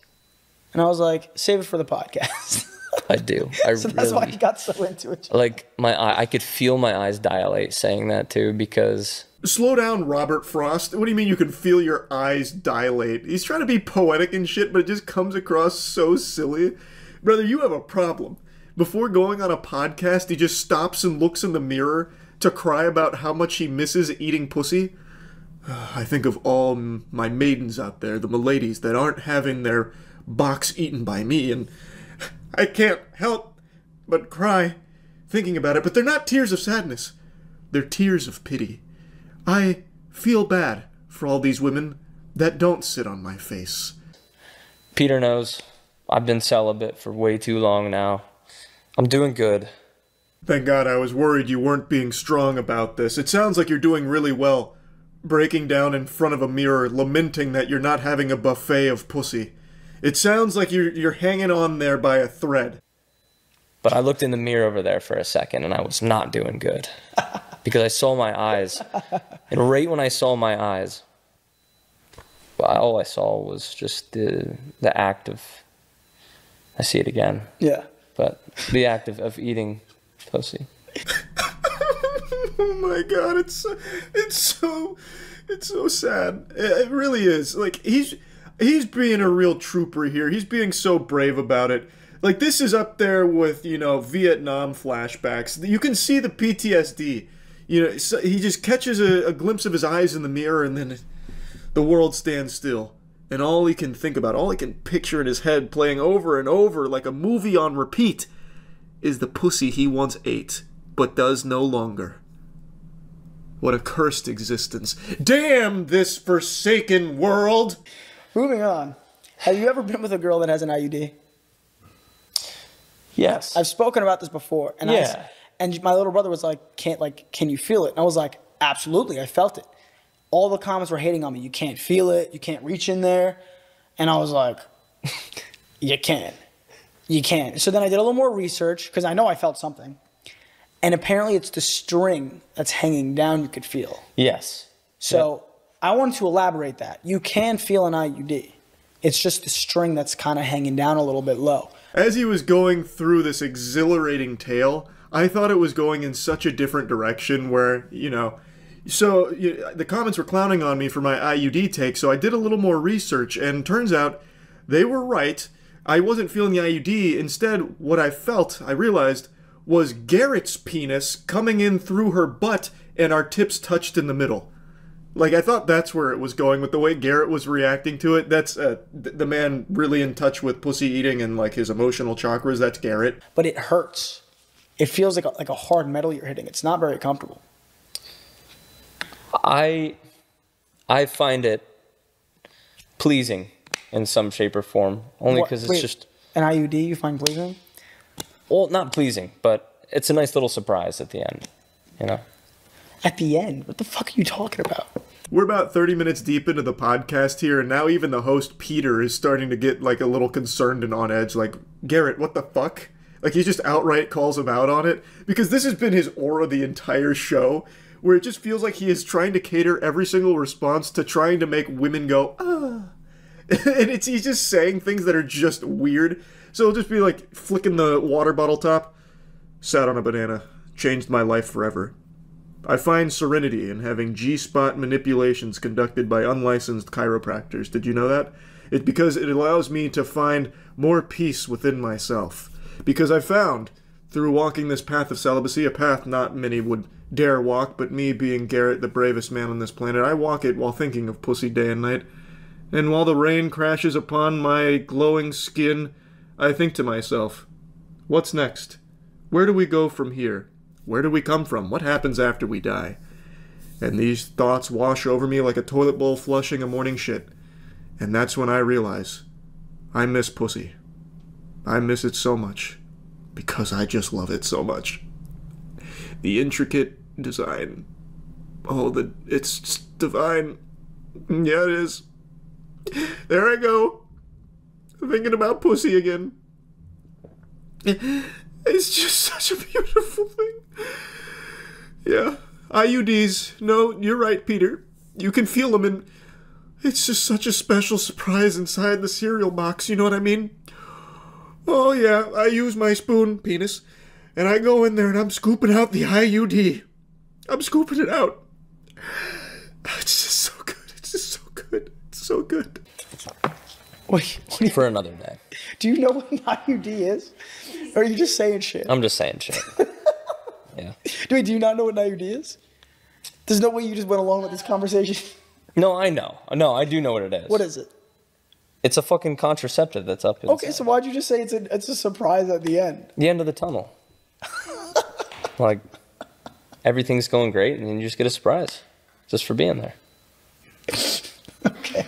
And I was like, save it for the podcast. I do. So that's why he got so into it. Like, I could feel my eyes dilate saying that too, because... Slow down, Robert Frost. What do you mean you can feel your eyes dilate? He's trying to be poetic and shit, but it just comes across so silly. Brother, you have a problem. Before going on a podcast, he just stops and looks in the mirror to cry about how much he misses eating pussy. I think of all my maidens out there, the miladies that aren't having their box eaten by me, and I can't help but cry thinking about it. But they're not tears of sadness. They're tears of pity. I feel bad for all these women that don't sit on my face. Peter knows I've been celibate for way too long now. I'm doing good. Thank God, I was worried you weren't being strong about this. It sounds like you're doing really well. Breaking down in front of a mirror, lamenting that you're not having a buffet of pussy. It sounds like you're hanging on there by a thread. But I looked in the mirror over there for a second, and I was not doing good. Because I saw my eyes. And right when I saw my eyes, all I saw was just the act of... I see it again. Yeah. But the act of eating pussy. Oh my God, it's so sad. It really is. Like, he's being a real trooper here. He's being so brave about it. Like, this is up there with, Vietnam flashbacks. You can see the PTSD. So he just catches a glimpse of his eyes in the mirror, and then the world stands still. And all he can think about, all he can picture in his head playing over and over like a movie on repeat, is the pussy he once ate, but does no longer. What a cursed existence. Damn this forsaken world! Moving on. Have you ever been with a girl that has an IUD? Yes. I've spoken about this before. And and my little brother was like, can you feel it? And I was like, absolutely, I felt it. All the comments were hating on me. You can't feel it. You can't reach in there. And I was like, you can. You can't. So then I did a little more research because I know I felt something. And apparently it's the string that's hanging down you could feel. Yes. So I wanted to elaborate that. You can feel an IUD. It's just the string that's kind of hanging down a little bit low. As he was going through this exhilarating tale, I thought it was going in such a different direction where, you know, so the comments were clowning on me for my IUD take, so I did a little more research, and turns out they were right. I wasn't feeling the IUD. Instead, what I felt, I realized, was Garrett's penis coming in through her butt, and our tips touched in the middle. Like, I thought that's where it was going with the way Garrett was reacting to it. That's the man really in touch with pussy eating and, like, his emotional chakras. That's Garrett. But it hurts. It feels like a hard metal you're hitting. It's not very comfortable. I find it pleasing in some shape or form, only because it's just... An IUD you find pleasing? Well, not pleasing, but it's a nice little surprise at the end, you know? At the end? What the fuck are you talking about? We're about 30 minutes deep into the podcast here, and now even the host, Peter, is starting to get, like, a little concerned and on edge. Like, Garrett, what the fuck? Like, he just outright calls him out on it. Because this has been his aura the entire show, where it just feels like he is trying to cater every single response to trying to make women go, ah. And he's just saying things that are just weird. So he'll just be like flicking the water bottle top. Sat on a banana. Changed my life forever. I find serenity in having G-spot manipulations conducted by unlicensed chiropractors. Did you know that? It's because it allows me to find more peace within myself. Because I found, through walking this path of celibacy, a path not many would dare walk, but me being Garrett, the bravest man on this planet, I walk it while thinking of pussy day and night. And while the rain crashes upon my glowing skin, I think to myself, what's next? Where do we go from here? Where do we come from? What happens after we die? And these thoughts wash over me like a toilet bowl flushing a morning shit. And that's when I realize, I miss pussy. I miss it so much. Because I just love it so much. The intricate design. Oh, it's divine. Yeah, it is. There I go. Thinking about pussy again. It's just such a beautiful thing. Yeah. IUDs. No, you're right, Peter. You can feel them, and it's just such a special surprise inside the cereal box, you know what I mean? Oh, yeah, I use my spoon, penis, and I go in there and I'm scooping out the IUD. I'm scooping it out. It's just so good. It's just so good. It's so good. Wait, for another day. Do you know what an IUD is? Or are you just saying shit? I'm just saying shit. Yeah. Wait, do you not know what an IUD is? There's no way you just went along with this conversation. No, I know. No, I do know what it is. What is it? It's a fucking contraceptive that's up inside. Okay, so why'd you just say it's a surprise at the end? The end of the tunnel. Like, everything's going great, and then you just get a surprise. Just for being there. Okay.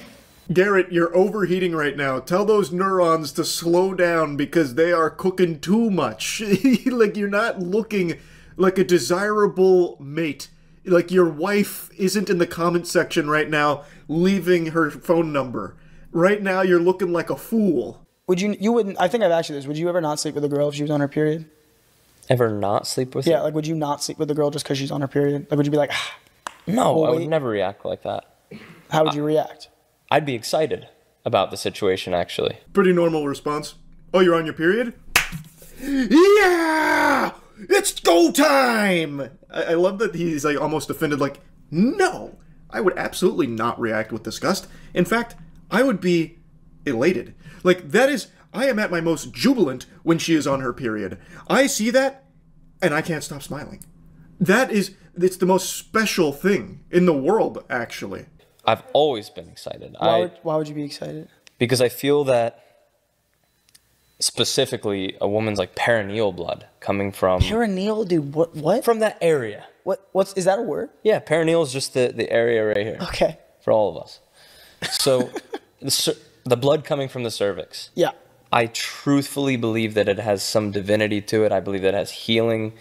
Garrett, you're overheating right now. Tell those neurons to slow down because they are cooking too much. Like, you're not looking like a desirable mate. Like, your wife isn't in the comment section right now leaving her phone number. Right now, you're looking like a fool. You wouldn't, I think I've asked you this, would you ever not sleep with a girl if she was on her period? Ever not sleep with her? Yeah, like, would you not sleep with a girl just because she's on her period? Like, would you be like, ah, no, I would never react like that. How would you react? I'd be excited about the situation, actually. Pretty normal response. Oh, you're on your period? Yeah! It's go time! I love that he's like almost offended, like, no! I would absolutely not react with disgust. In fact, I would be elated. Like, that is, I am at my most jubilant when she is on her period. I see that, and I can't stop smiling. It's the most special thing in the world, actually. I've always been excited. Why would you be excited? Because I feel that, specifically, a woman's, like, perineal blood coming from... Perineal, dude, what? From that area. Is that a word? Yeah, perineal is just the area right here. Okay. For all of us. So, the blood coming from the cervix. Yeah. I truthfully believe that it has some divinity to it. I believe that it has healing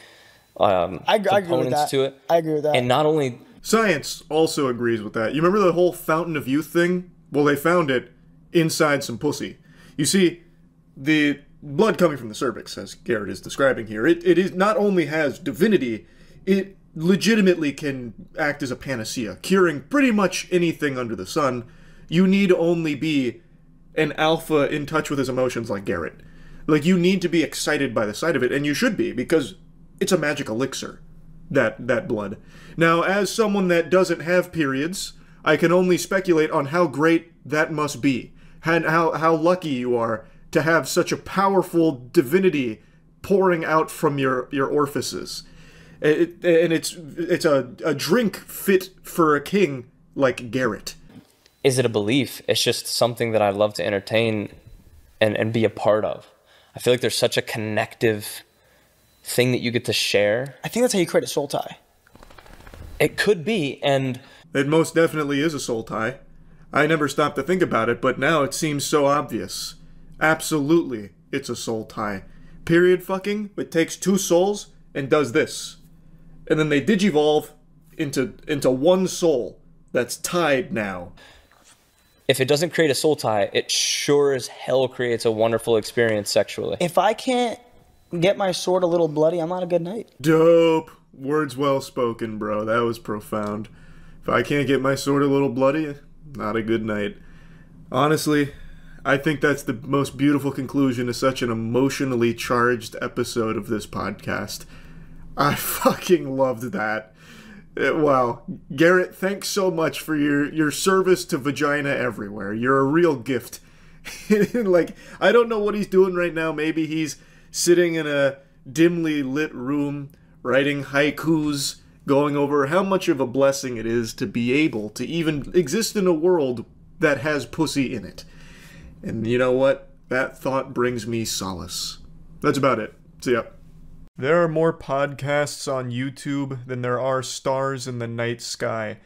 components to it. I agree with that. And not only... Science also agrees with that. You remember the whole fountain of youth thing? Well, they found it inside some pussy. You see, the blood coming from the cervix, as Garrett is describing here, it is not only has divinity, it legitimately can act as a panacea, curing pretty much anything under the sun. You need only be an alpha in touch with his emotions like Garrett. Like, you need to be excited by the sight of it, and you should be, because it's a magic elixir, that blood. Now, as someone that doesn't have periods, I can only speculate on how great that must be, and how lucky you are to have such a powerful divinity pouring out from your orifices. And it's a drink fit for a king like Garrett. Is it a belief? It's just something that I love to entertain and be a part of. I feel like there's such a connective thing that you get to share. I think that's how you create a soul tie. It could be, and... It most definitely is a soul tie. I never stopped to think about it, but now it seems so obvious. Absolutely, it's a soul tie. Period fucking, it takes two souls and does this. And then they digivolve into one soul that's tied now. If it doesn't create a soul tie, it sure as hell creates a wonderful experience sexually. If I can't get my sword a little bloody, I'm not a good knight. Dope. Words well spoken, bro. That was profound. If I can't get my sword a little bloody, not a good night. Honestly, I think that's the most beautiful conclusion to such an emotionally charged episode of this podcast. I fucking loved that. Wow. Garrett, thanks so much for your service to vagina everywhere. You're a real gift. Like, I don't know what he's doing right now. Maybe he's sitting in a dimly lit room, writing haikus, going over how much of a blessing it is to be able to even exist in a world that has pussy in it. And you know what? That thought brings me solace. That's about it. See ya. There are more podcasts on YouTube than there are stars in the night sky.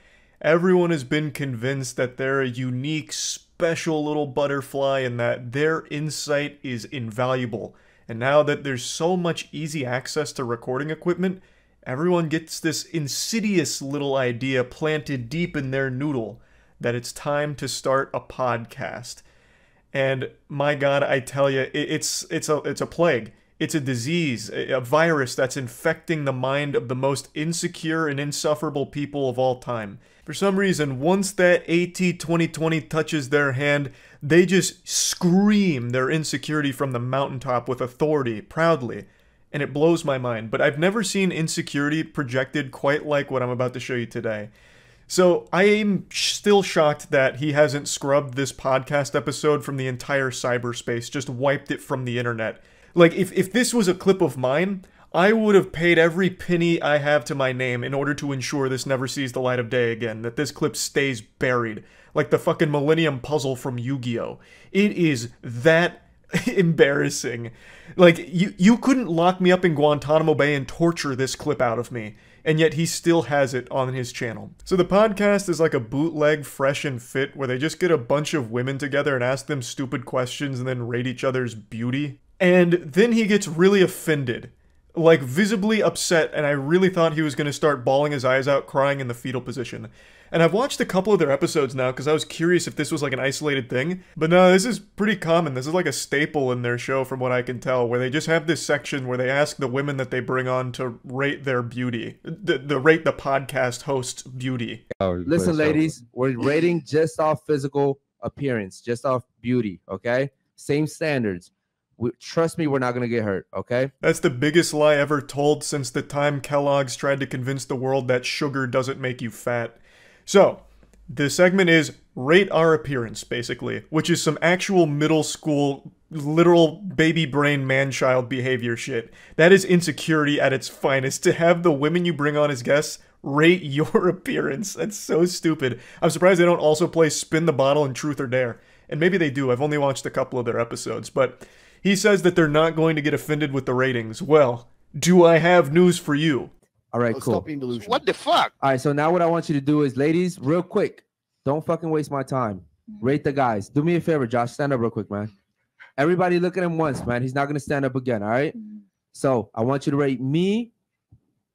Everyone has been convinced that they're a unique, special little butterfly and that their insight is invaluable. And now that there's so much easy access to recording equipment, everyone gets this insidious little idea planted deep in their noodle that it's time to start a podcast. And my God, I tell you, it's a plague. It's a disease, a virus that's infecting the mind of the most insecure and insufferable people of all time. For some reason, once that AT 2020 touches their hand, they just scream their insecurity from the mountaintop with authority, proudly. And it blows my mind. But I've never seen insecurity projected quite like what I'm about to show you today. So I am still shocked that he hasn't scrubbed this podcast episode from the entire cyberspace, just wiped it from the internet. Like, if this was a clip of mine, I would have paid every penny I have to my name in order to ensure this never sees the light of day again, that this clip stays buried, like the fucking Millennium Puzzle from Yu-Gi-Oh! It is that embarrassing. Like, you couldn't lock me up in Guantanamo Bay and torture this clip out of me, and yet he still has it on his channel. So the podcast is like a bootleg Fresh and Fit, where they just get a bunch of women together and ask them stupid questions and then rate each other's beauty. And then he gets really offended, like visibly upset, and I really thought he was going to start bawling his eyes out, crying in the fetal position. And I've watched a couple of their episodes now because I was curious if this was like an isolated thing. But no, this is pretty common. This is like a staple in their show from what I can tell, where they just have this section where they ask the women that they bring on to rate their beauty, rate the podcast host's beauty. Listen, ladies, we're rating just off physical appearance, just off beauty, okay? Same standards. Trust me, we're not going to get hurt, okay? That's the biggest lie ever told since the time Kellogg's tried to convince the world that sugar doesn't make you fat. So, the segment is rate our appearance, basically, which is some actual middle school, literal baby brain man-child behavior shit. That is insecurity at its finest, to have the women you bring on as guests rate your appearance. That's so stupid. I'm surprised they don't also play Spin the Bottle and Truth or Dare. And maybe they do, I've only watched a couple of their episodes, but he says that they're not going to get offended with the ratings. Well, do I have news for you? All right, cool. Stop being delusional. What the fuck? All right, so now what I want you to do is, ladies, real quick, don't fucking waste my time. Rate the guys. Do me a favor, Josh. Stand up real quick, man. Everybody look at him once, man. He's not going to stand up again, all right? So I want you to rate me,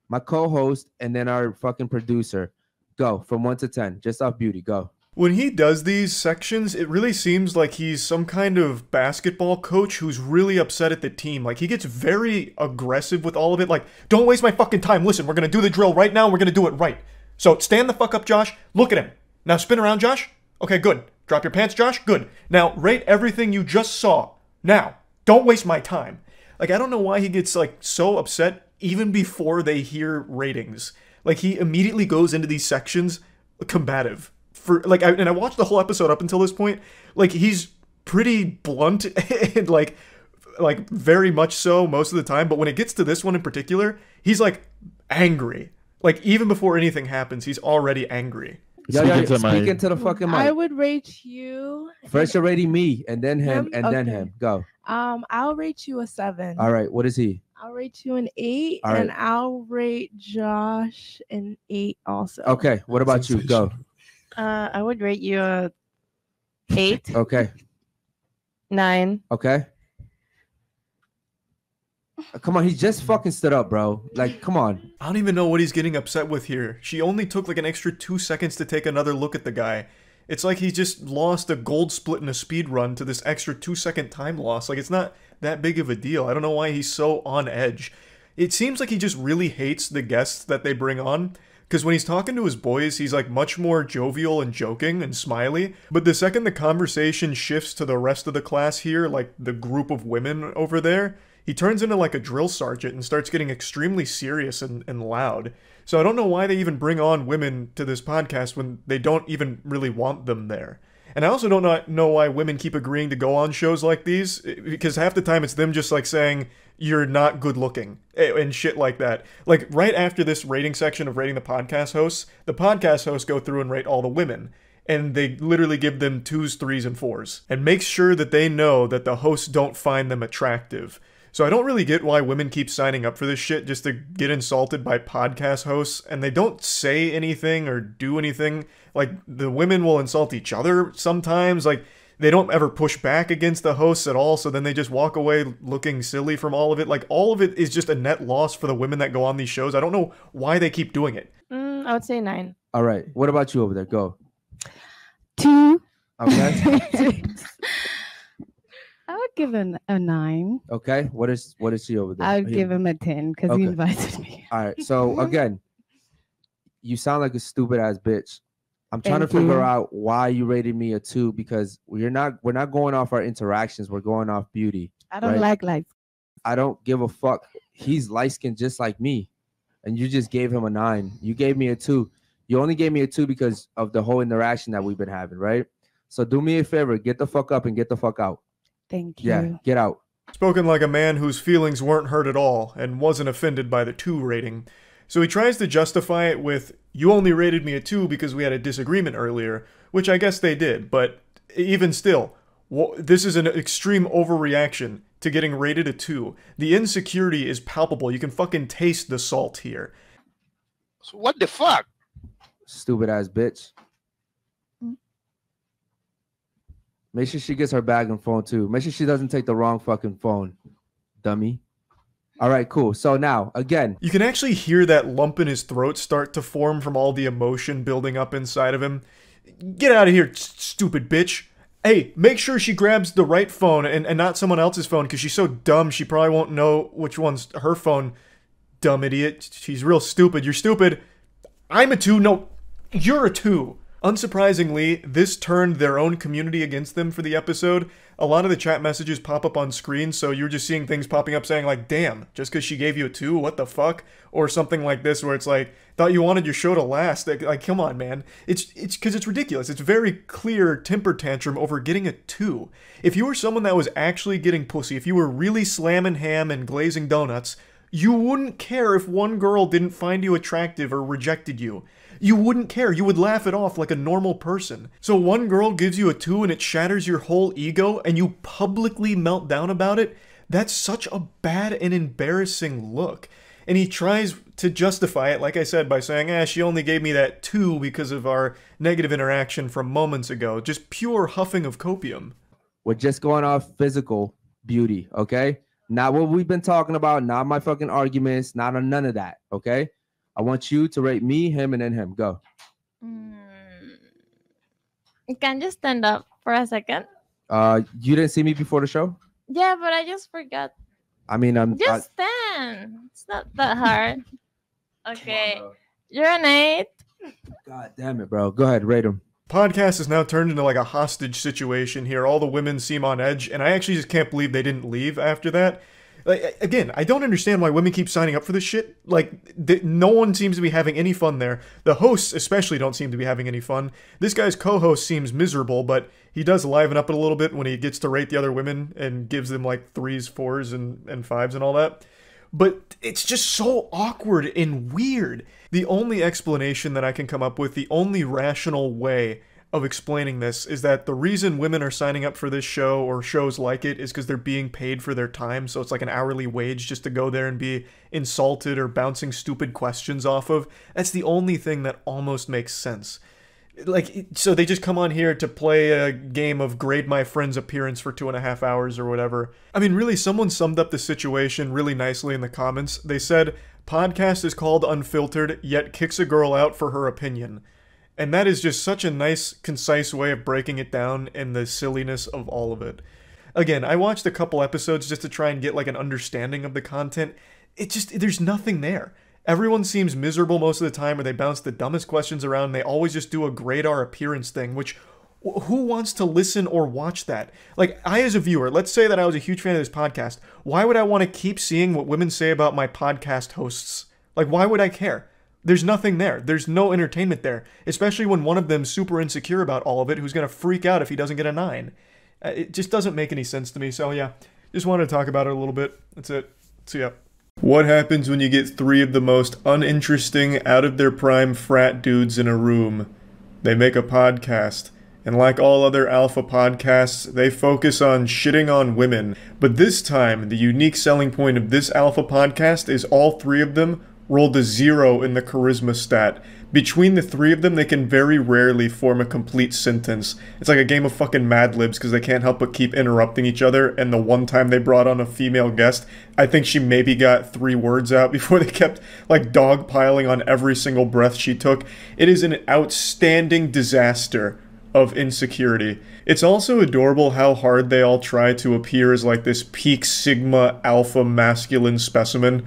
my co-host, and then our fucking producer. Go from 1 to 10, just off beauty. Go. When he does these sections, it really seems like he's some kind of basketball coach who's really upset at the team. Like, he gets very aggressive with all of it. Like, don't waste my fucking time. Listen, we're going to do the drill right now. We're going to do it right. So stand the fuck up, Josh. Look at him. Now spin around, Josh. Okay, good. Drop your pants, Josh. Good. Now rate everything you just saw. Now, don't waste my time. Like, I don't know why he gets, like, so upset even before they hear ratings. Like, he immediately goes into these sections combative. And I watched the whole episode up until this point. Like, he's pretty blunt and like very much so most of the time. But when it gets to this one in particular, he's like angry. Like, even before anything happens, he's already angry. Speaking to the fucking mic. I would rate you. First, you're rating me, and then him, and then him. Go. I'll rate you a 7. All right. What is he? I'll rate you an 8, All right. and I'll rate Josh an 8 also. Okay. What about you? Go. I would rate you a 8. Okay. 9. Okay. Come on, he just fucking stood up, bro. Like, come on. I don't even know what he's getting upset with here. She only took like an extra 2 seconds to take another look at the guy. It's like he just lost a gold split in a speed run to this extra 2-second time loss. Like, it's not that big of a deal. I don't know why he's so on edge. It seems like he just really hates the guests that they bring on. Because when he's talking to his boys, he's like much more jovial and joking and smiley. But the second the conversation shifts to the rest of the class here, like the group of women over there, he turns into like a drill sergeant and starts getting extremely serious and loud. So I don't know why they even bring on women to this podcast when they don't even really want them there. And I also don't know why women keep agreeing to go on shows like these, because half the time it's them just like saying, you're not good looking and shit like that. Like, right after this rating section of rating the podcast hosts go through and rate all the women. And they literally give them 2s, 3s, and 4s. And make sure that they know that the hosts don't find them attractive. So I don't really get why women keep signing up for this shit just to get insulted by podcast hosts, and they don't say anything or do anything. Like, the women will insult each other sometimes. Like, they don't ever push back against the hosts at all, so then they just walk away looking silly from all of it. Like, all of it is just a net loss for the women that go on these shows. I don't know why they keep doing it. I would say 9. All right. What about you over there? Go. 2. Okay. I would give him a 9. Okay. What is she over there? I'd give him a 10 because he invited me. All right. So again, you sound like a stupid ass bitch. I'm trying to Thank figure you. out why you rated me a 2, because we're not going off our interactions. We're going off beauty. I don't right? like light. I don't give a fuck. He's light skinned just like me, and you just gave him a 9. You gave me a 2. You only gave me a 2 because of the whole interaction that we've been having, right? So do me a favor, get the fuck up and get the fuck out. Thank you. Yeah, get out. Spoken like a man whose feelings weren't hurt at all and wasn't offended by the 2 rating. So he tries to justify it with, you only rated me a 2 because we had a disagreement earlier, which I guess they did, but even still, this is an extreme overreaction to getting rated a 2. The insecurity is palpable. You can fucking taste the salt here. So what the fuck? Stupid ass bitch. Make sure she gets her bag and phone too. Make sure she doesn't take the wrong fucking phone, dummy. All right, cool. So now, again, you can actually hear that lump in his throat start to form from all the emotion building up inside of him. Get out of here, stupid bitch. Hey, make sure she grabs the right phone and not someone else's phone, because she's so dumb she probably won't know which one's her phone. Dumb idiot. She's real stupid. You're stupid. I'm a 2. No, you're a 2. Unsurprisingly, this turned their own community against them for the episode. A lot of the chat messages pop up on screen, so you're just seeing things popping up saying like, damn, just because she gave you a 2, what the fuck? Or something like this where it's like, thought you wanted your show to last. Like, come on, man. It's because it's ridiculous. It's very clear temper tantrum over getting a 2. If you were someone that was actually getting pussy, if you were really slamming ham and glazing donuts, you wouldn't care if one girl didn't find you attractive or rejected you. You wouldn't care. You would laugh it off like a normal person. So one girl gives you a 2 and it shatters your whole ego and you publicly melt down about it? That's such a bad and embarrassing look. And he tries to justify it, like I said, by saying, she only gave me that 2 because of our negative interaction from moments ago. Just pure huffing of copium. we're just going off physical beauty, okay? Not what we've been talking about, not my fucking arguments, not on none of that, okay? I want you to rate me, him, and then him. Go. Can you stand up for a second? You didn't see me before the show? Yeah, but I just forgot. I mean, Just stand. It's not that hard. Okay. You're an 8. God damn it, bro. Go ahead, rate him. Podcast is now turned into like a hostage situation here. All the women seem on edge, and I actually just can't believe they didn't leave after that. Like, again, I don't understand why women keep signing up for this shit. Like, no one seems to be having any fun there. The hosts especially don't seem to be having any fun. This guy's co-host seems miserable, but he does liven up it a little bit when he gets to rate the other women and gives them like 3s, 4s, and 5s and all that. But it's just so awkward and weird. The only explanation that I can come up with, the only rational way of explaining this, is that the reason women are signing up for this show or shows like it is because they're being paid for their time. So it's like an hourly wage just to go there and be insulted or bouncing stupid questions off of. That's the only thing that almost makes sense. Like, so they just come on here to play a game of grade my friend's appearance for 2.5 hours or whatever. I mean, really, someone summed up the situation really nicely in the comments. They said, podcast is called Unfiltered, yet kicks a girl out for her opinion. And that is just such a nice, concise way of breaking it down and the silliness of all of it. Again, I watched a couple episodes just to try and get like an understanding of the content. There's nothing there. Everyone seems miserable most of the time, or they bounce the dumbest questions around, and they always just do a grade our appearance thing, which, who wants to listen or watch that? Like, I as a viewer, let's say that I was a huge fan of this podcast, why would I want to keep seeing what women say about my podcast hosts? Like, why would I care? There's nothing there. There's no entertainment there, especially when one of them's super insecure about all of it, who's going to freak out if he doesn't get a 9. It just doesn't make any sense to me, so yeah, just wanted to talk about it a little bit. That's it. See ya. What happens when you get 3 of the most uninteresting, out-of-their-prime frat dudes in a room? They make a podcast. And like all other alpha podcasts, they focus on shitting on women. But this time, the unique selling point of this alpha podcast is all 3 of them rolled a 0 in the charisma stat. Between the 3 of them, they can very rarely form a complete sentence. It's like a game of fucking Mad Libs because they can't help but keep interrupting each other, and the one time they brought on a female guest, I think she maybe got 3 words out before they kept like dogpiling on every single breath she took. It is an outstanding disaster of insecurity. It's also adorable how hard they all try to appear as like this peak sigma alpha masculine specimen.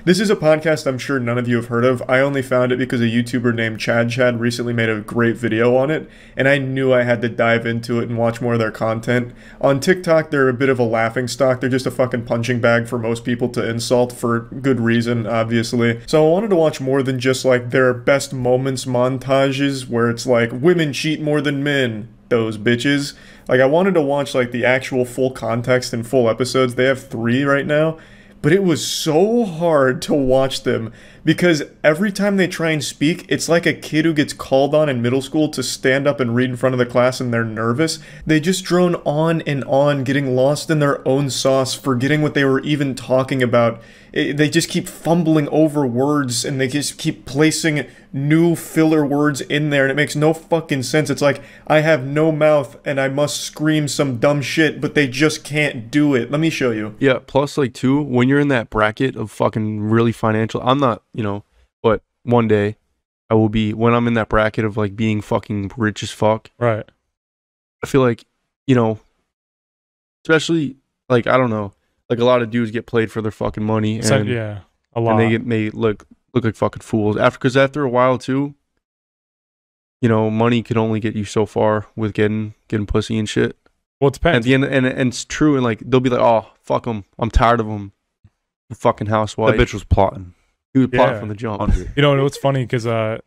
This is a podcast I'm sure none of you have heard of. I only found it because a YouTuber named Chad recently made a great video on it, and I knew I had to dive into it and watch more of their content. On TikTok, they're a bit of a laughingstock. They're just a fucking punching bag for most people to insult for good reason, obviously. So I wanted to watch more than just like their best moments montages where it's like, women cheat more than men, those bitches. Like, I wanted to watch like the actual full context and full episodes. They have 3 right now. But it was so hard to watch them because every time they try and speak, it's like a kid who gets called on in middle school to stand up and read in front of the class and they're nervous. They just drone on and on, getting lost in their own sauce, forgetting what they were even talking about. They just keep fumbling over words and they just keep placing new filler words in there and it makes no fucking sense. It's like, I have no mouth and I must scream some dumb shit, but they just can't do it. Let me show you. Yeah, plus like too, when you're in that bracket of fucking really financial, I'm not, you know, but one day I will be, when I'm in that bracket of like being fucking rich as fuck. Right. I feel like, you know, especially like, I don't know, like a lot of dudes get played for their fucking money. And, so, yeah, a lot. And they get made look like fucking fools. Because after a while too, you know, money can only get you so far with getting pussy and shit. Well, it depends. At the end, and it's true, and like they'll be like, "Oh, fuck them. I'm tired of them. The fucking housewife." That bitch was plotting. He was plotting from the jump. You know, what's funny because I was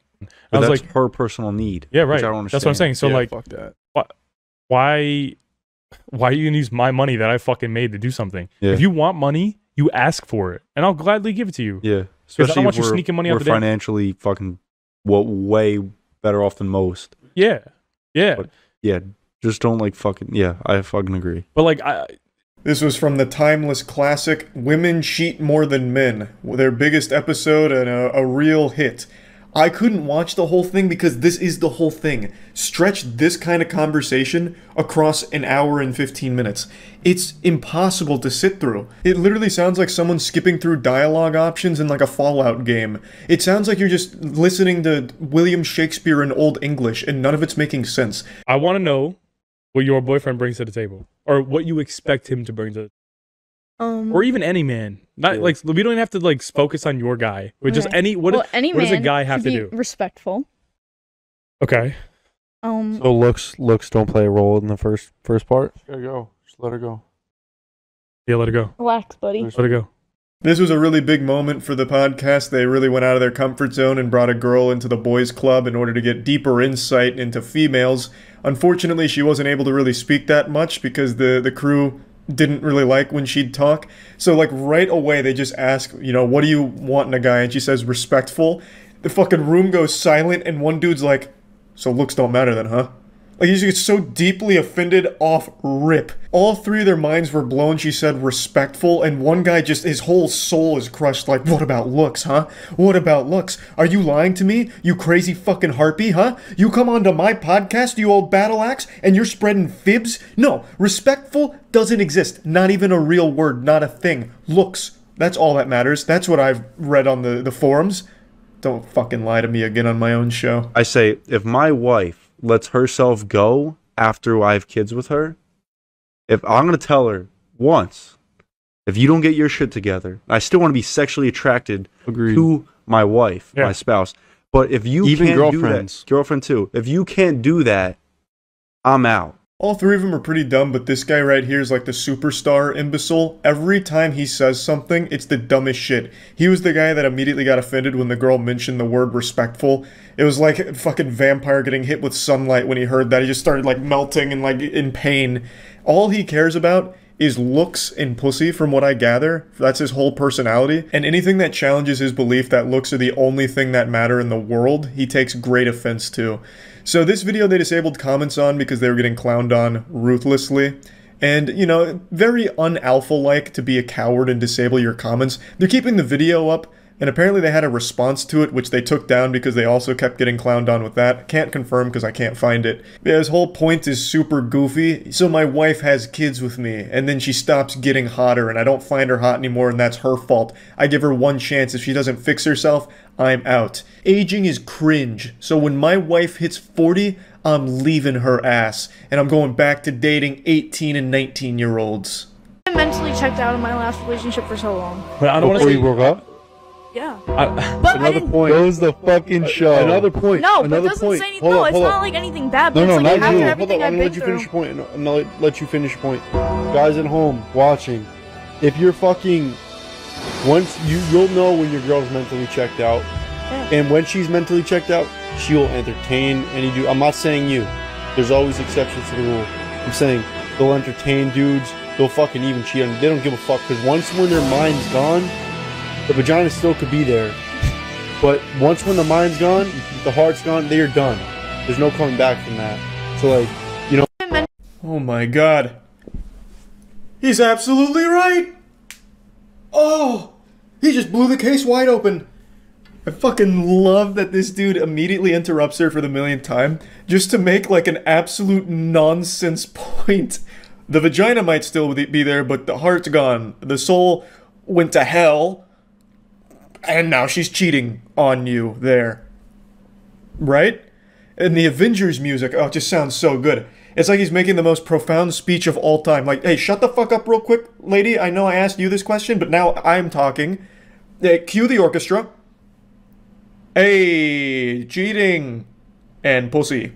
that's like, her personal need. Yeah, right. Which I don't understand. That's what I'm saying. So Yeah, like, fuck that. why are you gonna use my money that I fucking made to do something? Yeah. If you want money, you ask for it, and I'll gladly give it to you. Yeah, because I don't want you sneaking money out the day. We're financially fucking way better off than most. Yeah, yeah, but yeah. Just don't like fucking, yeah, I fucking agree. But like, This was from the timeless classic, Women Cheat More Than Men, their biggest episode and a real hit. I couldn't watch the whole thing because this is the whole thing. Stretch this kind of conversation across an hour and 15 minutes. It's impossible to sit through. It literally sounds like someone skipping through dialogue options in like a Fallout game. It sounds like you're just listening to William Shakespeare in Old English and none of it's making sense. I want to know what your boyfriend brings to the table or what you expect him to bring to the table. Or even any man. Not like we don't have to like focus on your guy. But just any what does a guy have to do? Respectful. Okay. So looks don't play a role in the first part. There you go. Just let her go. Yeah, let her go. Relax, buddy. Let her go. This was a really big moment for the podcast. They really went out of their comfort zone and brought a girl into the boys club in order to get deeper insight into females. Unfortunately, she wasn't able to really speak that much because the crew didn't really like when she'd talk. So like right away they just ask, you know, what do you want in a guy? And she says respectful. The fucking room goes silent and one dude's like, so looks don't matter then, huh? Like, you get so deeply offended off rip. All three of their minds were blown. She said respectful, and one guy just, his whole soul is crushed. Like, what about looks, huh? What about looks? Are you lying to me, you crazy fucking harpy, huh? You come onto my podcast, you old battle axe, and you're spreading fibs? No, respectful doesn't exist. Not even a real word, not a thing. Looks, that's all that matters. That's what I've read on the forums. Don't fucking lie to me again on my own show. I say, if my wife lets herself go after I have kids with her, if I'm going to tell her once, if you don't get your shit together, I still want to be sexually attracted to my wife, my spouse. But if you even can't girlfriends, do that, girlfriend too, if you can't do that, I'm out. All three of them are pretty dumb, but this guy right here is like the superstar imbecile. Every time he says something, it's the dumbest shit. He was the guy that immediately got offended when the girl mentioned the word respectful. It was like a fucking vampire getting hit with sunlight when he heard that. He just started like melting and like in pain. All he cares about is looks and pussy, from what I gather. That's his whole personality. And anything that challenges his belief that looks are the only thing that matter in the world, he takes great offense to. So this video they disabled comments on because they were getting clowned on ruthlessly. And, you know, very un-alpha-like to be a coward and disable your comments. They're keeping the video up, and apparently they had a response to it, which they took down because they also kept getting clowned on with that. Can't confirm because I can't find it. Yeah, his whole point is super goofy. So my wife has kids with me, and then she stops getting hotter, and I don't find her hot anymore, and that's her fault. I give her one chance. If she doesn't fix herself, I'm out. Aging is cringe. So when my wife hits 40, I'm leaving her ass, and I'm going back to dating 18 and 19-year-olds. I mentally checked out of my last relationship for so long. But I don't want to say you broke up. Yeah. Another point. Goes the fucking show. Another point. No, but another doesn't point. say anything. No, it's not like anything bad. But No, it's like not after you. everything Hold on, I've I'm been gonna let you through. finish your point. I'm gonna let you finish your point. Guys at home watching, if you're fucking, once you'll know when your girl's mentally checked out, and when she's mentally checked out, she'll entertain any dude. I'm not saying you. There's always exceptions to the rule. I'm saying they'll entertain dudes. They'll fucking even cheat on. They don't give a fuck because once when their mind's gone, the vagina still could be there. But once when the mind's gone, the heart's gone, they're done. There's no coming back from that. So like, you know. Oh my god. He's absolutely right! Oh! He just blew the case wide open. I fucking love that this dude immediately interrupts her for the millionth time just to make like an absolute nonsense point. The vagina might still be there, but the heart's gone. The soul went to hell. And now she's cheating on you there. Right? And the Avengers music, oh, it just sounds so good. It's like he's making the most profound speech of all time. Like, hey, shut the fuck up real quick, lady. I know I asked you this question, but now I'm talking. Cue the orchestra. Hey, cheating. And pussy.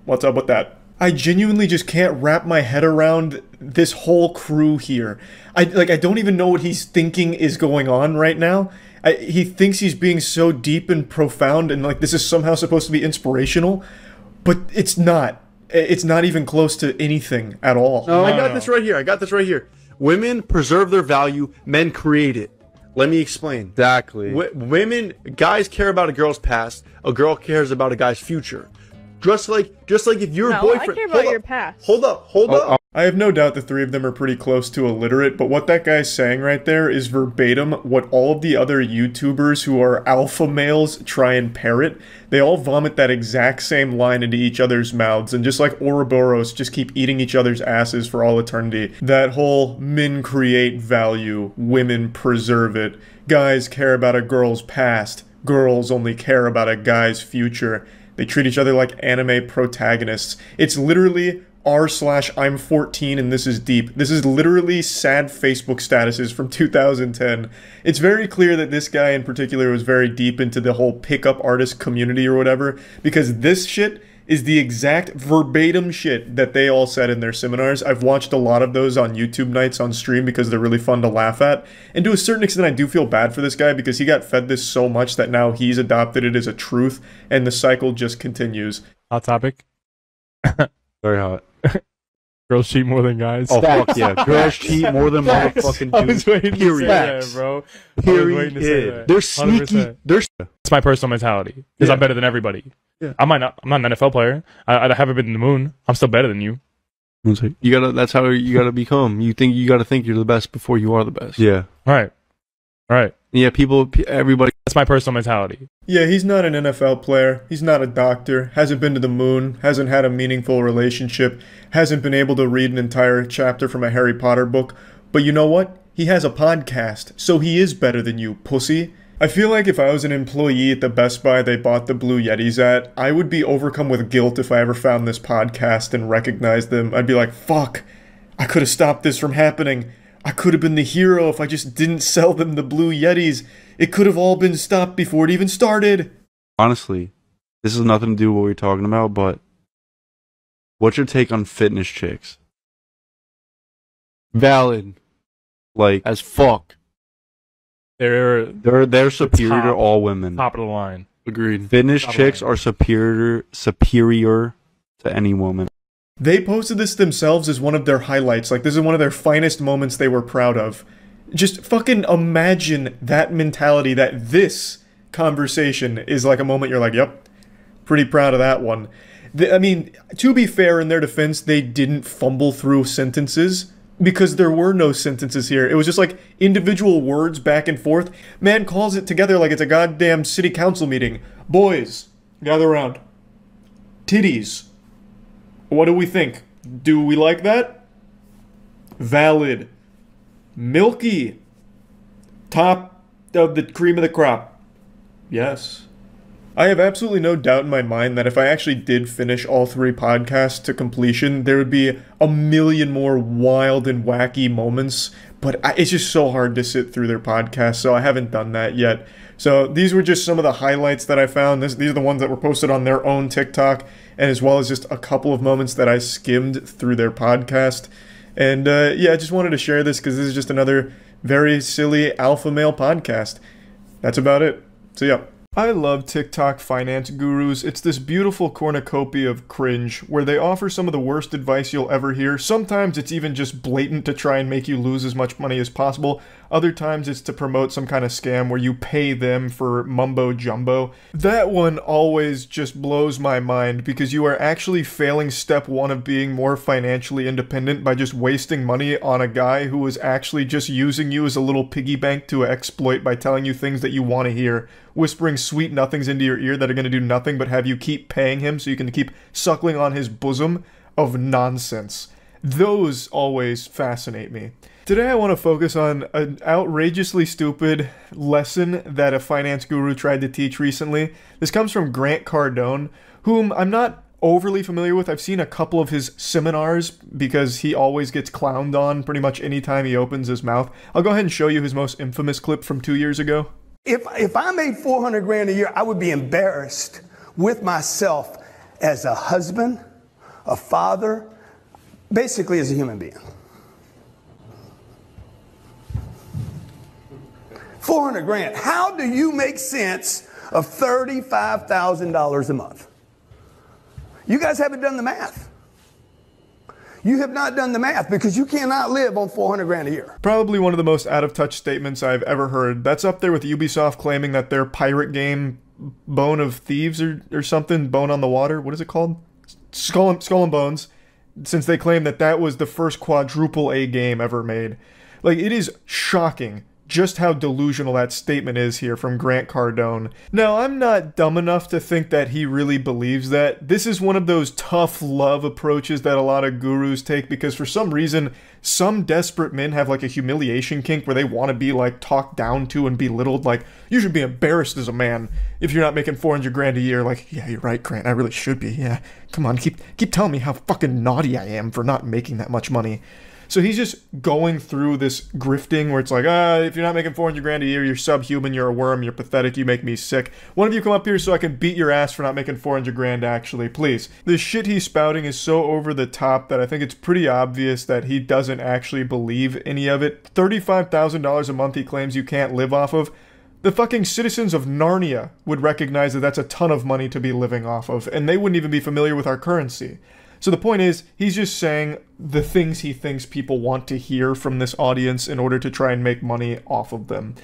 What's up with that? I genuinely just can't wrap my head around this whole crew here. I don't even know what he's thinking is going on right now. He thinks he's being so deep and profound and like this is somehow supposed to be inspirational, but it's not. It's not even close to anything at all. No, I got this right here. I got this right here. Women preserve their value. Men create it. Let me explain. Exactly. Guys care about a girl's past. A girl cares about a guy's future. Just like if your boyfriend. I care about your past. Hold up. I have no doubt the three of them are pretty close to illiterate, but what that guy's saying right there is verbatim what all of the other YouTubers who are alpha males try and parrot. They all vomit that exact same line into each other's mouths, and just like Ouroboros, just keep eating each other's asses for all eternity. That whole men create value, women preserve it, guys care about a girl's past, girls only care about a guy's future. They treat each other like anime protagonists. It's literally r/I'm 14 and this is deep. This is literally sad Facebook statuses from 2010. It's very clear that this guy in particular was very deep into the whole pickup artist community or whatever, because this shit is the exact verbatim shit that they all said in their seminars. I've watched a lot of those on YouTube nights on stream because they're really fun to laugh at. And to a certain extent, I do feel bad for this guy because he got fed this so much that now he's adopted it as a truth, and the cycle just continues. Hot topic. Very hot. Girls cheat more than guys. Oh, fuck yeah. Girls cheat more than motherfucking dudes. I was waiting to say that, bro. Period. They're sneaky. It's my personal mentality. Because I'm better than everybody. Yeah. I'm not an NFL player. I haven't been to the moon. I'm still better than you. That's how you gotta become. You gotta think you're the best before you are the best. Yeah. Right. Yeah, everybody. That's my personal mentality. Yeah, he's not an NFL player. He's not a doctor. Hasn't been to the moon. Hasn't had a meaningful relationship. Hasn't been able to read an entire chapter from a Harry Potter book. But you know what? He has a podcast, so he is better than you, pussy. I feel like if I was an employee at the Best Buy they bought the Blue Yetis at, I would be overcome with guilt if I ever found this podcast and recognized them. I'd be like, fuck, I could have stopped this from happening. I could have been the hero if I just didn't sell them the Blue Yetis. It could have all been stopped before it even started. Honestly, this has nothing to do with what we're talking about, but what's your take on fitness chicks? Valid. Like, as fuck. They're superior to all women. Top of the line. Agreed. Fitness chicks are superior to any woman. They posted this themselves as one of their highlights. Like, this is one of their finest moments they were proud of. Just fucking imagine that mentality, that this conversation is like a moment you're like, yep, pretty proud of that one. I mean, to be fair, in their defense, they didn't fumble through sentences because there were no sentences here. It was just like individual words back and forth. Man calls it together like it's a goddamn city council meeting. Boys, gather around. Titties. What do we think? Do we like that? Valid. Milky. Top of the cream of the crop. Yes. I have absolutely no doubt in my mind that if I actually did finish all 3 podcasts to completion, there would be a million more wild and wacky moments, but it's just so hard to sit through their podcasts, so I haven't done that yet. So these were just some of the highlights that I found. These are the ones that were posted on their own TikTok, and as well as just a couple of moments that I skimmed through their podcast. And yeah, I just wanted to share this because this is just another very silly alpha male podcast. That's about it. So yeah. I love TikTok finance gurus. It's this beautiful cornucopia of cringe where they offer some of the worst advice you'll ever hear. Sometimes it's even just blatant to try and make you lose as much money as possible. Other times it's to promote some kind of scam where you pay them for mumbo jumbo. That one always just blows my mind because you are actually failing step 1 of being more financially independent by just wasting money on a guy who is actually just using you as a little piggy bank to exploit by telling you things that you want to hear. Whispering sweet nothings into your ear that are going to do nothing but have you keep paying him so you can keep suckling on his bosom of nonsense. Those always fascinate me. Today I want to focus on an outrageously stupid lesson that a finance guru tried to teach recently. This comes from Grant Cardone, whom I'm not overly familiar with. I've seen a couple of his seminars because he always gets clowned on pretty much any time he opens his mouth. I'll go ahead and show you his most infamous clip from 2 years ago. If I made $400 grand a year, I would be embarrassed with myself as a husband, a father, basically as a human being. 400 grand. How do you make sense of $35,000 a month? You guys haven't done the math. You have not done the math because you cannot live on 400 grand a year. Probably one of the most out of touch statements I've ever heard. That's up there with Ubisoft claiming that their pirate game Bone of Thieves or something, Bone on the Water, what is it called? Skull and Bones, since they claim that that was the first quadruple A game ever made. Like, it is shocking just how delusional that statement is here from Grant Cardone. Now, I'm not dumb enough to think that he really believes that. This is one of those tough love approaches that a lot of gurus take, because for some reason, some desperate men have like a humiliation kink where they want to be like talked down to and belittled. Like, you should be embarrassed as a man if you're not making 400 grand a year. Like, yeah, you're right, Grant, I really should be. Yeah, come on, keep telling me how fucking naughty I am for not making that much money. So he's just going through this grifting where it's like, if you're not making 400 grand a year, you're subhuman, you're a worm, you're pathetic, you make me sick. One of you come up here so I can beat your ass for not making 400 grand actually, please. The shit he's spouting is so over the top that I think it's pretty obvious that he doesn't actually believe any of it. $35,000 a month he claims you can't live off of. The fucking citizens of Narnia would recognize that that's a ton of money to be living off of, and they wouldn't even be familiar with our currency. So the point is, he's just saying the things he thinks people want to hear from this audience in order to try and make money off of them.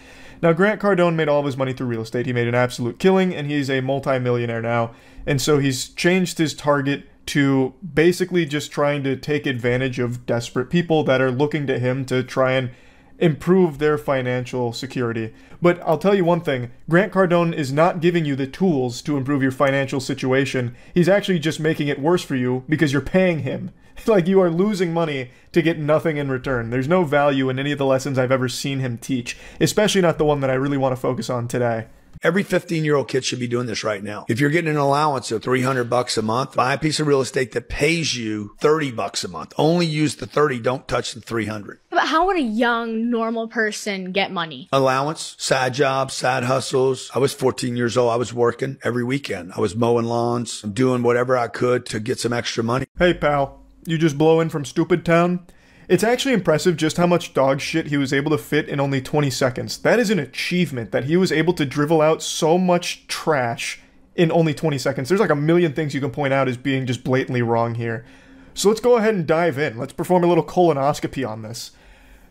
Now, Grant Cardone made all of his money through real estate. He made an absolute killing, and he's a multi-millionaire now. And so he's changed his target to basically just trying to take advantage of desperate people that are looking to him to try and improve their financial security. But I'll tell you one thing, Grant Cardone is not giving you the tools to improve your financial situation. He's actually just making it worse for you because you're paying him. Like, you are losing money to get nothing in return. There's no value in any of the lessons I've ever seen him teach, especially not the one that I really want to focus on today. Every 15-year-old kid should be doing this right now. If you're getting an allowance of $300 a month, buy a piece of real estate that pays you $30 a month. Only use the 30, don't touch the 300. But how would a young, normal person get money? Allowance, side jobs, side hustles. I was 14 years old. I was working every weekend. I was mowing lawns, doing whatever I could to get some extra money. Hey, pal, you just blow in from Stupid Town? It's actually impressive just how much dog shit he was able to fit in only 20 seconds. That is an achievement, that he was able to drivel out so much trash in only 20 seconds. There's like a million things you can point out as being just blatantly wrong here. So let's go ahead and dive in. Let's perform a little colonoscopy on this.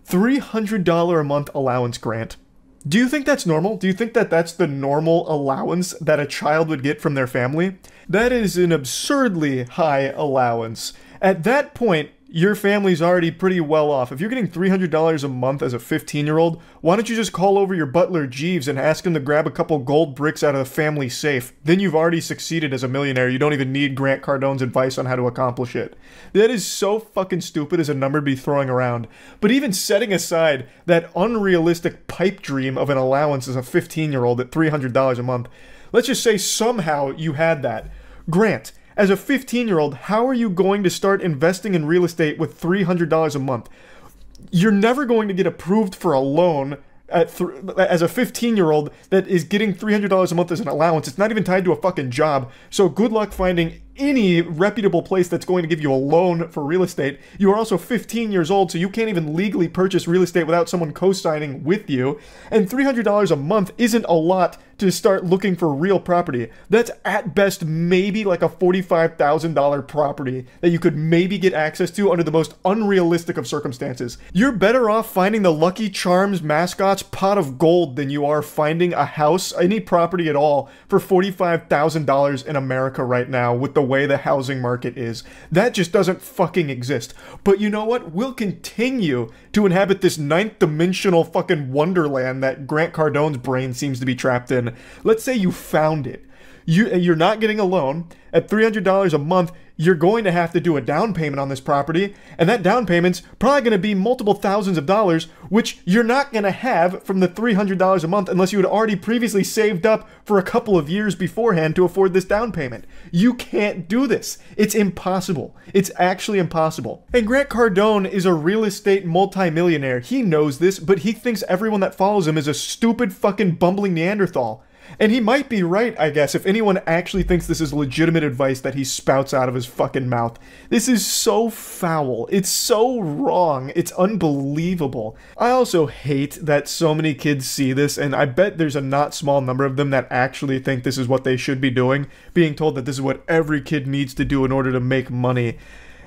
$300 a month allowance, Grant. Do you think that's normal? Do you think that that's the normal allowance that a child would get from their family? That is an absurdly high allowance. At that point, your family's already pretty well off. If you're getting $300 a month as a 15-year-old, why don't you just call over your butler Jeeves and ask him to grab a couple gold bricks out of the family safe? Then you've already succeeded as a millionaire. You don't even need Grant Cardone's advice on how to accomplish it. That is so fucking stupid as a number to be throwing around. But even setting aside that unrealistic pipe dream of an allowance as a 15-year-old at $300 a month, let's just say somehow you had that. Grant, as a 15-year-old, how are you going to start investing in real estate with $300 a month? You're never going to get approved for a loan as a 15-year-old that is getting $300 a month as an allowance. It's not even tied to a fucking job. So good luck finding any reputable place that's going to give you a loan for real estate. You are also 15 years old, so you can't even legally purchase real estate without someone co-signing with you. And $300 a month isn't a lot to start looking for real property. That's at best maybe like a $45,000 property that you could maybe get access to under the most unrealistic of circumstances. You're better off finding the Lucky Charms mascot's pot of gold than you are finding a house, any property at all, for $45,000 in America right now with the way the housing market is. That just doesn't fucking exist. But you know what? We'll continue to inhabit this ninth dimensional fucking wonderland that Grant Cardone's brain seems to be trapped in. Let's say you found it. You're not getting a loan. At $300 a month, you're going to have to do a down payment on this property, and that down payment's probably going to be multiple thousands of dollars, which you're not going to have from the $300 a month unless you had already previously saved up for a couple of years beforehand to afford this down payment. You can't do this. It's impossible. It's actually impossible. And Grant Cardone is a real estate multimillionaire. He knows this, but he thinks everyone that follows him is a stupid fucking bumbling Neanderthal. And he might be right, I guess, if anyone actually thinks this is legitimate advice that he spouts out of his fucking mouth. This is so foul. It's so wrong. It's unbelievable. I also hate that so many kids see this, and I bet there's a not small number of them that actually think this is what they should be doing, being told that this is what every kid needs to do in order to make money.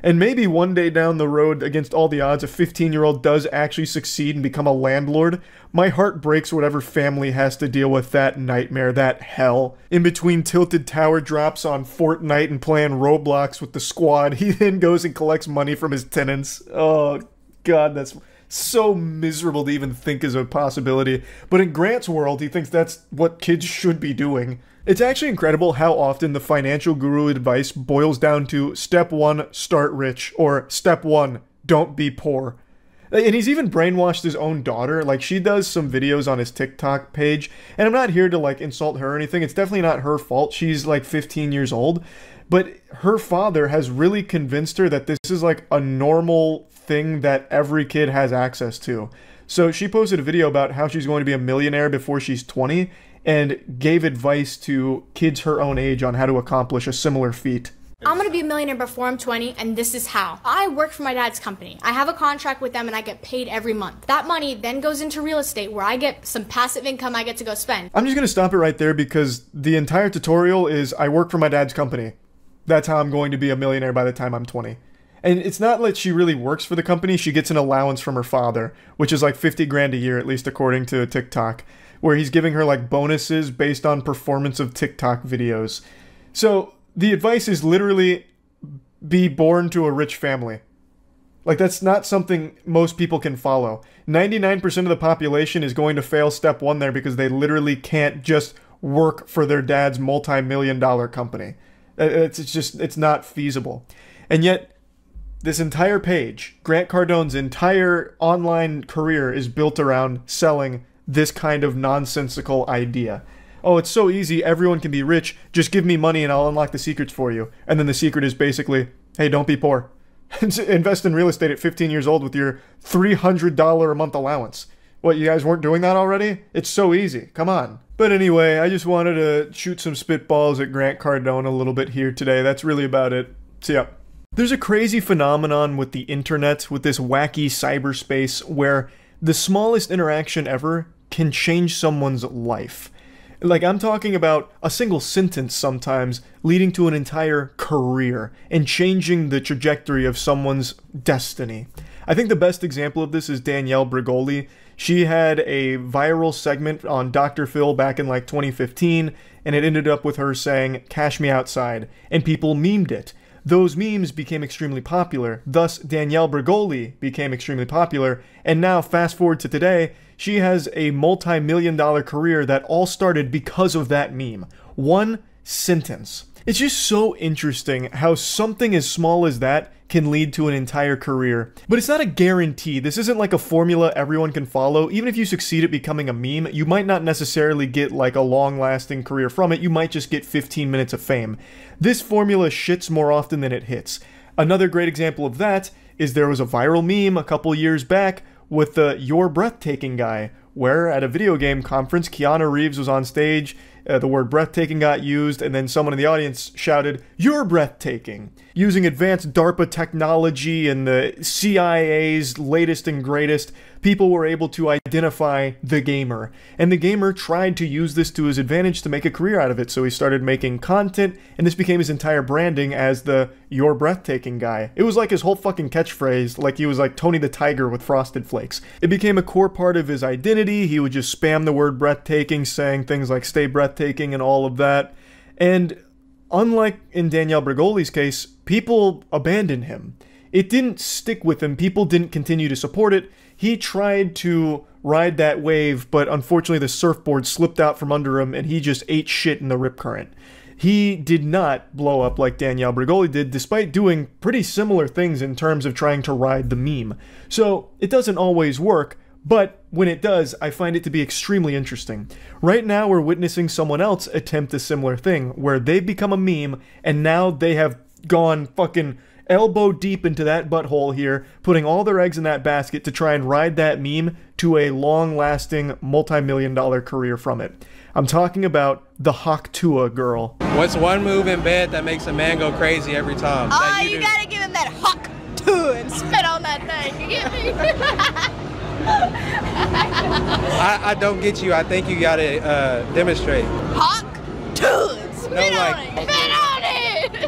And maybe one day down the road, against all the odds, a 15-year-old does actually succeed and become a landlord. My heart breaks whatever family has to deal with that nightmare, that hell. In between tilted tower drops on Fortnite and playing Roblox with the squad, he then goes and collects money from his tenants. Oh, God, that's so miserable to even think is a possibility. But in Grant's world, he thinks that's what kids should be doing. It's actually incredible how often the financial guru advice boils down to step 1, start rich, or step 1, don't be poor. And he's even brainwashed his own daughter. Like, she does some videos on his TikTok page, and I'm not here to, like, insult her or anything. It's definitely not her fault. She's, like, 15 years old. But her father has really convinced her that this is, like, a normal thing that every kid has access to. So she posted a video about how she's going to be a millionaire before she's 20, and gave advice to kids her own age on how to accomplish a similar feat. I'm gonna be a millionaire before I'm 20, and this is how. I work for my dad's company. I have a contract with them and I get paid every month. That money then goes into real estate where I get some passive income I get to go spend. I'm just gonna stop it right there because the entire tutorial is I work for my dad's company. That's how I'm going to be a millionaire by the time I'm 20. And it's not like she really works for the company, she gets an allowance from her father, which is like 50 grand a year, at least according to TikTok, where he's giving her like bonuses based on performance of TikTok videos. So the advice is literally be born to a rich family. Like, that's not something most people can follow. 99% of the population is going to fail step 1 there because they literally can't just work for their dad's multi-million-dollar company. It's not feasible. And yet, this entire page, Grant Cardone's entire online career is built around selling this kind of nonsensical idea. Oh, it's so easy, everyone can be rich, just give me money and I'll unlock the secrets for you. And then the secret is basically, hey, don't be poor. Invest in real estate at 15 years old with your $300 a month allowance. What, you guys weren't doing that already? It's so easy, come on. But anyway, I just wanted to shoot some spitballs at Grant Cardone a little bit here today. That's really about it. So yeah. There's a crazy phenomenon with the internet, with this wacky cyberspace, where the smallest interaction ever can change someone's life. Like, I'm talking about a single sentence sometimes leading to an entire career and changing the trajectory of someone's destiny. I think the best example of this is Danielle Bregoli. She had a viral segment on Dr. Phil back in like 2015, and it ended up with her saying, "Cash me outside," and people memed it. Those memes became extremely popular, thus Danielle Bregoli became extremely popular, and now fast forward to today, she has a multi-million-dollar career that all started because of that meme. One sentence. It's just so interesting how something as small as that can lead to an entire career. But it's not a guarantee. This isn't like a formula everyone can follow. Even if you succeed at becoming a meme, you might not necessarily get like a long-lasting career from it. You might just get 15 minutes of fame. This formula shits more often than it hits. Another great example of that is there was a viral meme a couple years back with the "You're Breathtaking" guy, where at a video game conference, Keanu Reeves was on stage, the word breathtaking got used, and then someone in the audience shouted, "You're breathtaking." Using advanced DARPA technology and the CIA's latest and greatest, people were able to identify the gamer. And the gamer tried to use this to his advantage to make a career out of it, so he started making content, and this became his entire branding as the "You're Breathtaking" guy. It was like his whole fucking catchphrase, like he was like Tony the Tiger with Frosted Flakes. It became a core part of his identity. He would just spam the word breathtaking, saying things like "stay breathtaking" and all of that. And unlike in Danielle Bregoli's case, people abandoned him. It didn't stick with him. People didn't continue to support it. He tried to ride that wave, but unfortunately the surfboard slipped out from under him and he just ate shit in the rip current. He did not blow up like Danielle Bregoli did, despite doing pretty similar things in terms of trying to ride the meme. So it doesn't always work, but when it does, I find it to be extremely interesting. Right now, we're witnessing someone else attempt a similar thing, where they've become a meme, and now they have gone fucking elbow deep into that butthole here, putting all their eggs in that basket to try and ride that meme to a long-lasting, multi-million-dollar career from it. I'm talking about the Hawk Tua girl. What's one move in bed that makes a man go crazy every time? Oh, you gotta give him that Hawk Tua and spit on that thing, you get me? I don't get you. I think you gotta demonstrate. Hawk Tua and spit on it! Spit on it!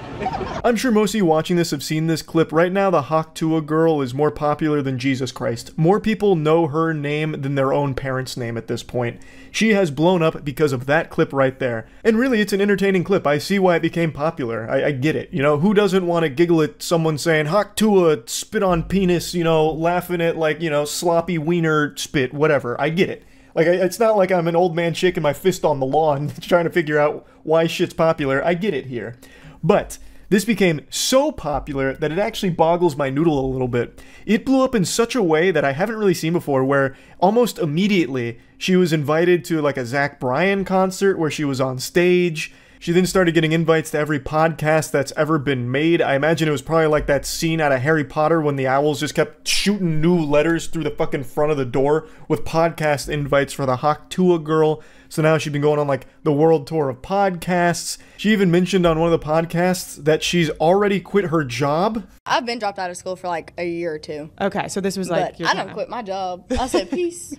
I'm sure most of you watching this have seen this clip. Right now, the Haktua girl is more popular than Jesus Christ. More people know her name than their own parents' name at this point. She has blown up because of that clip right there. And really, it's an entertaining clip. I see why it became popular. I get it. You know, who doesn't want to giggle at someone saying, Haktua, spit on penis, you know, laughing at, like, you know, sloppy wiener spit, whatever. I get it. Like, it's not like I'm an old man shaking my fist on the lawn trying to figure out why shit's popular. I get it here. But this became so popular that it actually boggles my noodle a little bit. It blew up in such a way that I haven't really seen before, where almost immediately she was invited to like a Zach Bryan concert where she was on stage. She then started getting invites to every podcast that's ever been made. I imagine it was probably like that scene out of Harry Potter when the owls just kept shooting new letters through the fucking front of the door with podcast invites for the Haktua girl. So now she's been going on like the world tour of podcasts. She even mentioned on one of the podcasts that she's already quit her job. I've been dropped out of school for like a year or two. Okay, so this was like but I don't quit my job. I said peace.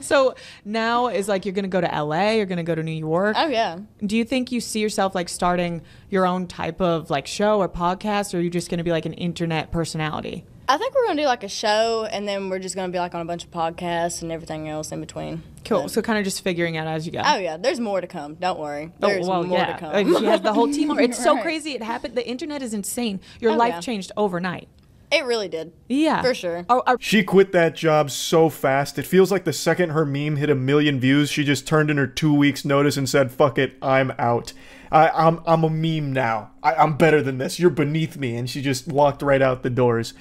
So now is like you're gonna go to LA, you're gonna go to New York. Oh yeah. Do you think you see yourself like starting your own type of like show or podcast, or are you just gonna be like an internet personality? I think we're going to do like a show, and then we're just going to be like on a bunch of podcasts and everything else in between. Cool. So kind of just figuring out as you go. Oh, yeah. There's more to come. Don't worry. There's more to come. Like, she has the whole team. It's so crazy. It happened. The internet is insane. Your life changed overnight. It really did. Yeah. For sure. She quit that job so fast. It feels like the second her meme hit 1 million views, she just turned in her 2 weeks notice and said, fuck it, I'm out. I'm a meme now. I'm better than this. You're beneath me. And she just walked right out the doors.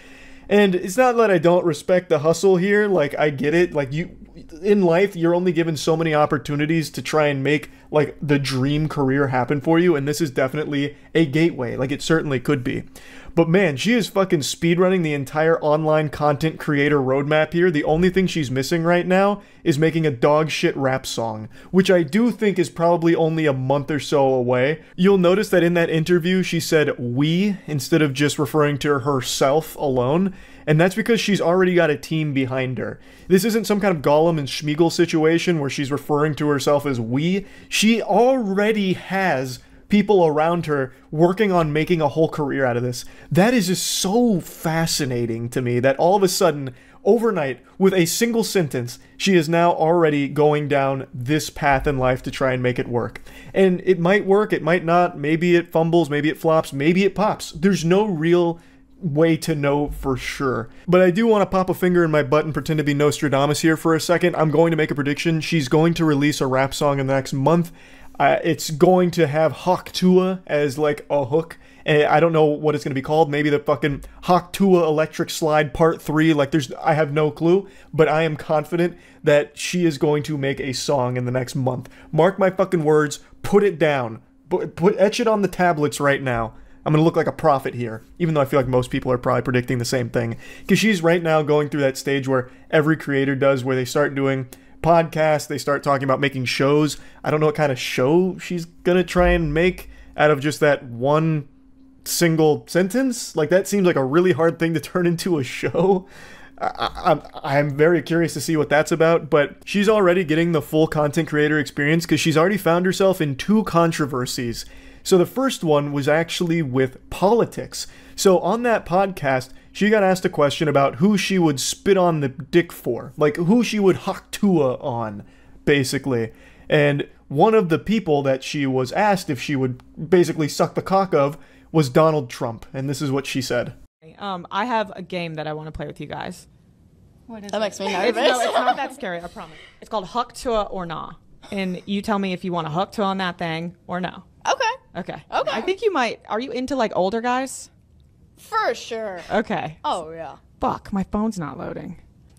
And it's not that I don't respect the hustle here, like, I get it, like, in life, you're only given so many opportunities to try and make, like, the dream career happen for you, and this is definitely a gateway, like, it certainly could be. But man, she is fucking speedrunning the entire online content creator roadmap here. The only thing she's missing right now is making a dog shit rap song, which I do think is probably only a month or so away. You'll notice that in that interview, she said we instead of just referring to herself alone. And that's because she's already got a team behind her. This isn't some kind of Gollum and Schmeagol situation where she's referring to herself as we. She already has people around her working on making a whole career out of this. That is just so fascinating to me that all of a sudden, overnight, with a single sentence, she is now already going down this path in life to try and make it work. And it might work, it might not, maybe it fumbles, maybe it flops, maybe it pops. There's no real way to know for sure. But I do want to pop a finger in my butt and pretend to be Nostradamus here for a second. I'm going to make a prediction. She's going to release a rap song in the next month. It's going to have Haktua as like a hook. And I don't know what it's going to be called. Maybe the fucking Haktua Electric Slide Part 3. Like I have no clue. But I am confident that she is going to make a song in the next month. Mark my fucking words. Put it down. Etch it on the tablets right now. I'm going to look like a prophet here, even though I feel like most people are probably predicting the same thing. Because she's right now going through that stage where every creator does, where they start doing podcasts, they start talking about making shows. I don't know what kind of show she's going to try and make out of just that one single sentence. Like, that seems like a really hard thing to turn into a show. I'm very curious to see what that's about, but she's already getting the full content creator experience because she's already found herself in 2 controversies. So the first one was actually with politics. So on that podcast, she got asked a question about who she would spit on the dick for. Like, who she would Haktua on, basically. And one of the people that she was asked if she would basically suck the cock of was Donald Trump. And this is what she said. I have a game that I want to play with you guys. What is that? Makes me nervous. It's not that scary, I promise. It's called Haktua or Nah. And you tell me if you want to Haktua on that thing or no. Okay. I think you might. Are you into like older guys? For sure. Okay. Oh yeah. Fuck, my phone's not loading.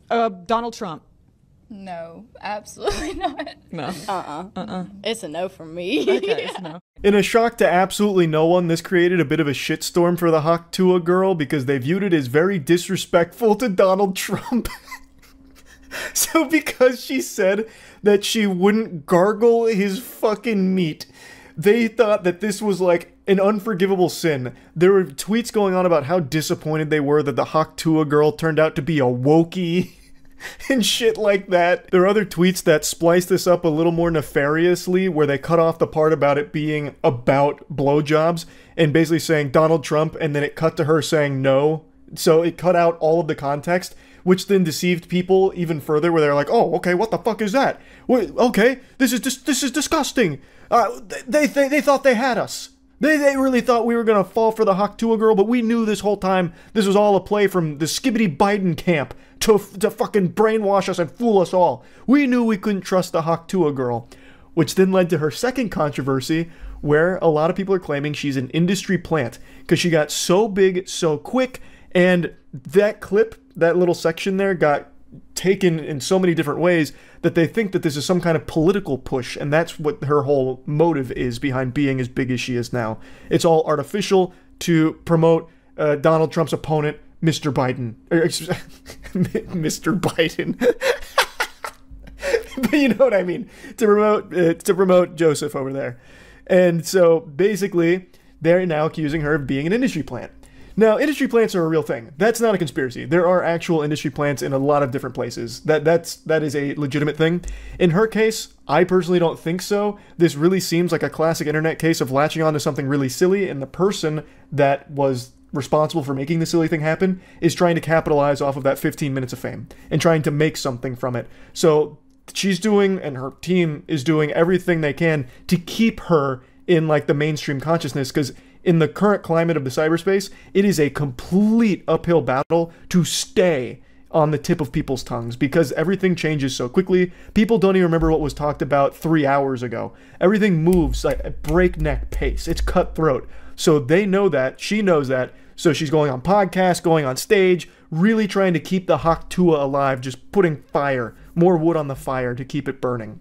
Donald Trump. No, absolutely not. No. It's a no from me. Okay, it's a no. In a shock to absolutely no one, this created a bit of a shitstorm for the Haktua girl because they viewed it as very disrespectful to Donald Trump. So because she said that she wouldn't gargle his fucking meat, they thought that this was like an unforgivable sin. There were tweets going on about how disappointed they were that the Haktua girl turned out to be a wokey. and shit like that. There are other tweets that splice this up a little more nefariously, where they cut off the part about it being about blowjobs and basically saying Donald Trump, and then it cut to her saying no. So it cut out all of the context, which then deceived people even further, where they're like, oh, okay, what the fuck is that? Wait, okay, this is disgusting. They thought they had us. They really thought we were going to fall for the Haktua girl, but we knew this whole time this was all a play from the skibbity Biden camp to fucking brainwash us and fool us all. We knew we couldn't trust the Haktua girl, which then led to her second controversy, where a lot of people are claiming she's an industry plant because she got so big so quick, and that clip, that little section there, got taken in so many different ways that they think that this is some kind of political push, and that's what her whole motive is behind being as big as she is now. It's all artificial to promote Donald Trump's opponent, Mr. Biden. Mr. Biden. But you know what I mean. To promote Joseph over there. And so basically, they're now accusing her of being an industry plant. Now, industry plants are a real thing. That's not a conspiracy. There are actual industry plants in a lot of different places. That is a legitimate thing. In her case, I personally don't think so. This really seems like a classic internet case of latching onto something really silly, and the person that was responsible for making the silly thing happen is trying to capitalize off of that 15 minutes of fame and trying to make something from it. So she's doing, and her team is doing everything they can to keep her in like the mainstream consciousness, because in the current climate of the cyberspace, it is a complete uphill battle to stay on the tip of people's tongues because everything changes so quickly. People don't even remember what was talked about 3 hours ago. Everything moves like at breakneck pace. It's cutthroat. So they know that. She knows that. So she's going on podcasts, going on stage, really trying to keep the Haktua alive, just putting fire, more wood on the fire to keep it burning.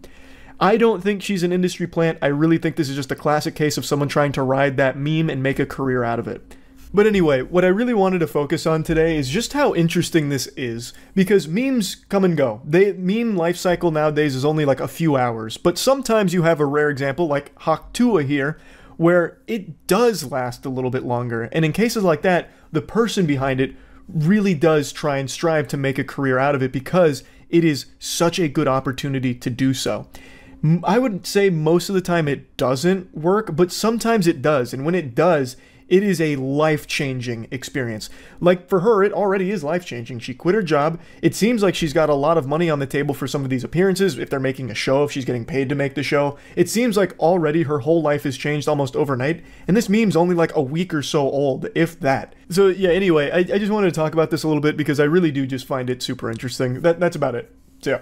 I don't think she's an industry plant. I really think this is just a classic case of someone trying to ride that meme and make a career out of it. But anyway, what I really wanted to focus on today is just how interesting this is, because memes come and go. Meme life cycle nowadays is only like a few hours, but sometimes you have a rare example like Haktua here, where it does last a little bit longer. And in cases like that, the person behind it really does try and strive to make a career out of it because it is such a good opportunity to do so. I would say most of the time it doesn't work, but sometimes it does. And when it does, it is a life-changing experience. Like for her, it already is life-changing. She quit her job. It seems like she's got a lot of money on the table for some of these appearances. If they're making a show, if she's getting paid to make the show, it seems like already her whole life has changed almost overnight. And this meme's only like a week or so old, if that. So yeah, anyway, I just wanted to talk about this a little bit because I really do just find it super interesting. That's about it. So yeah.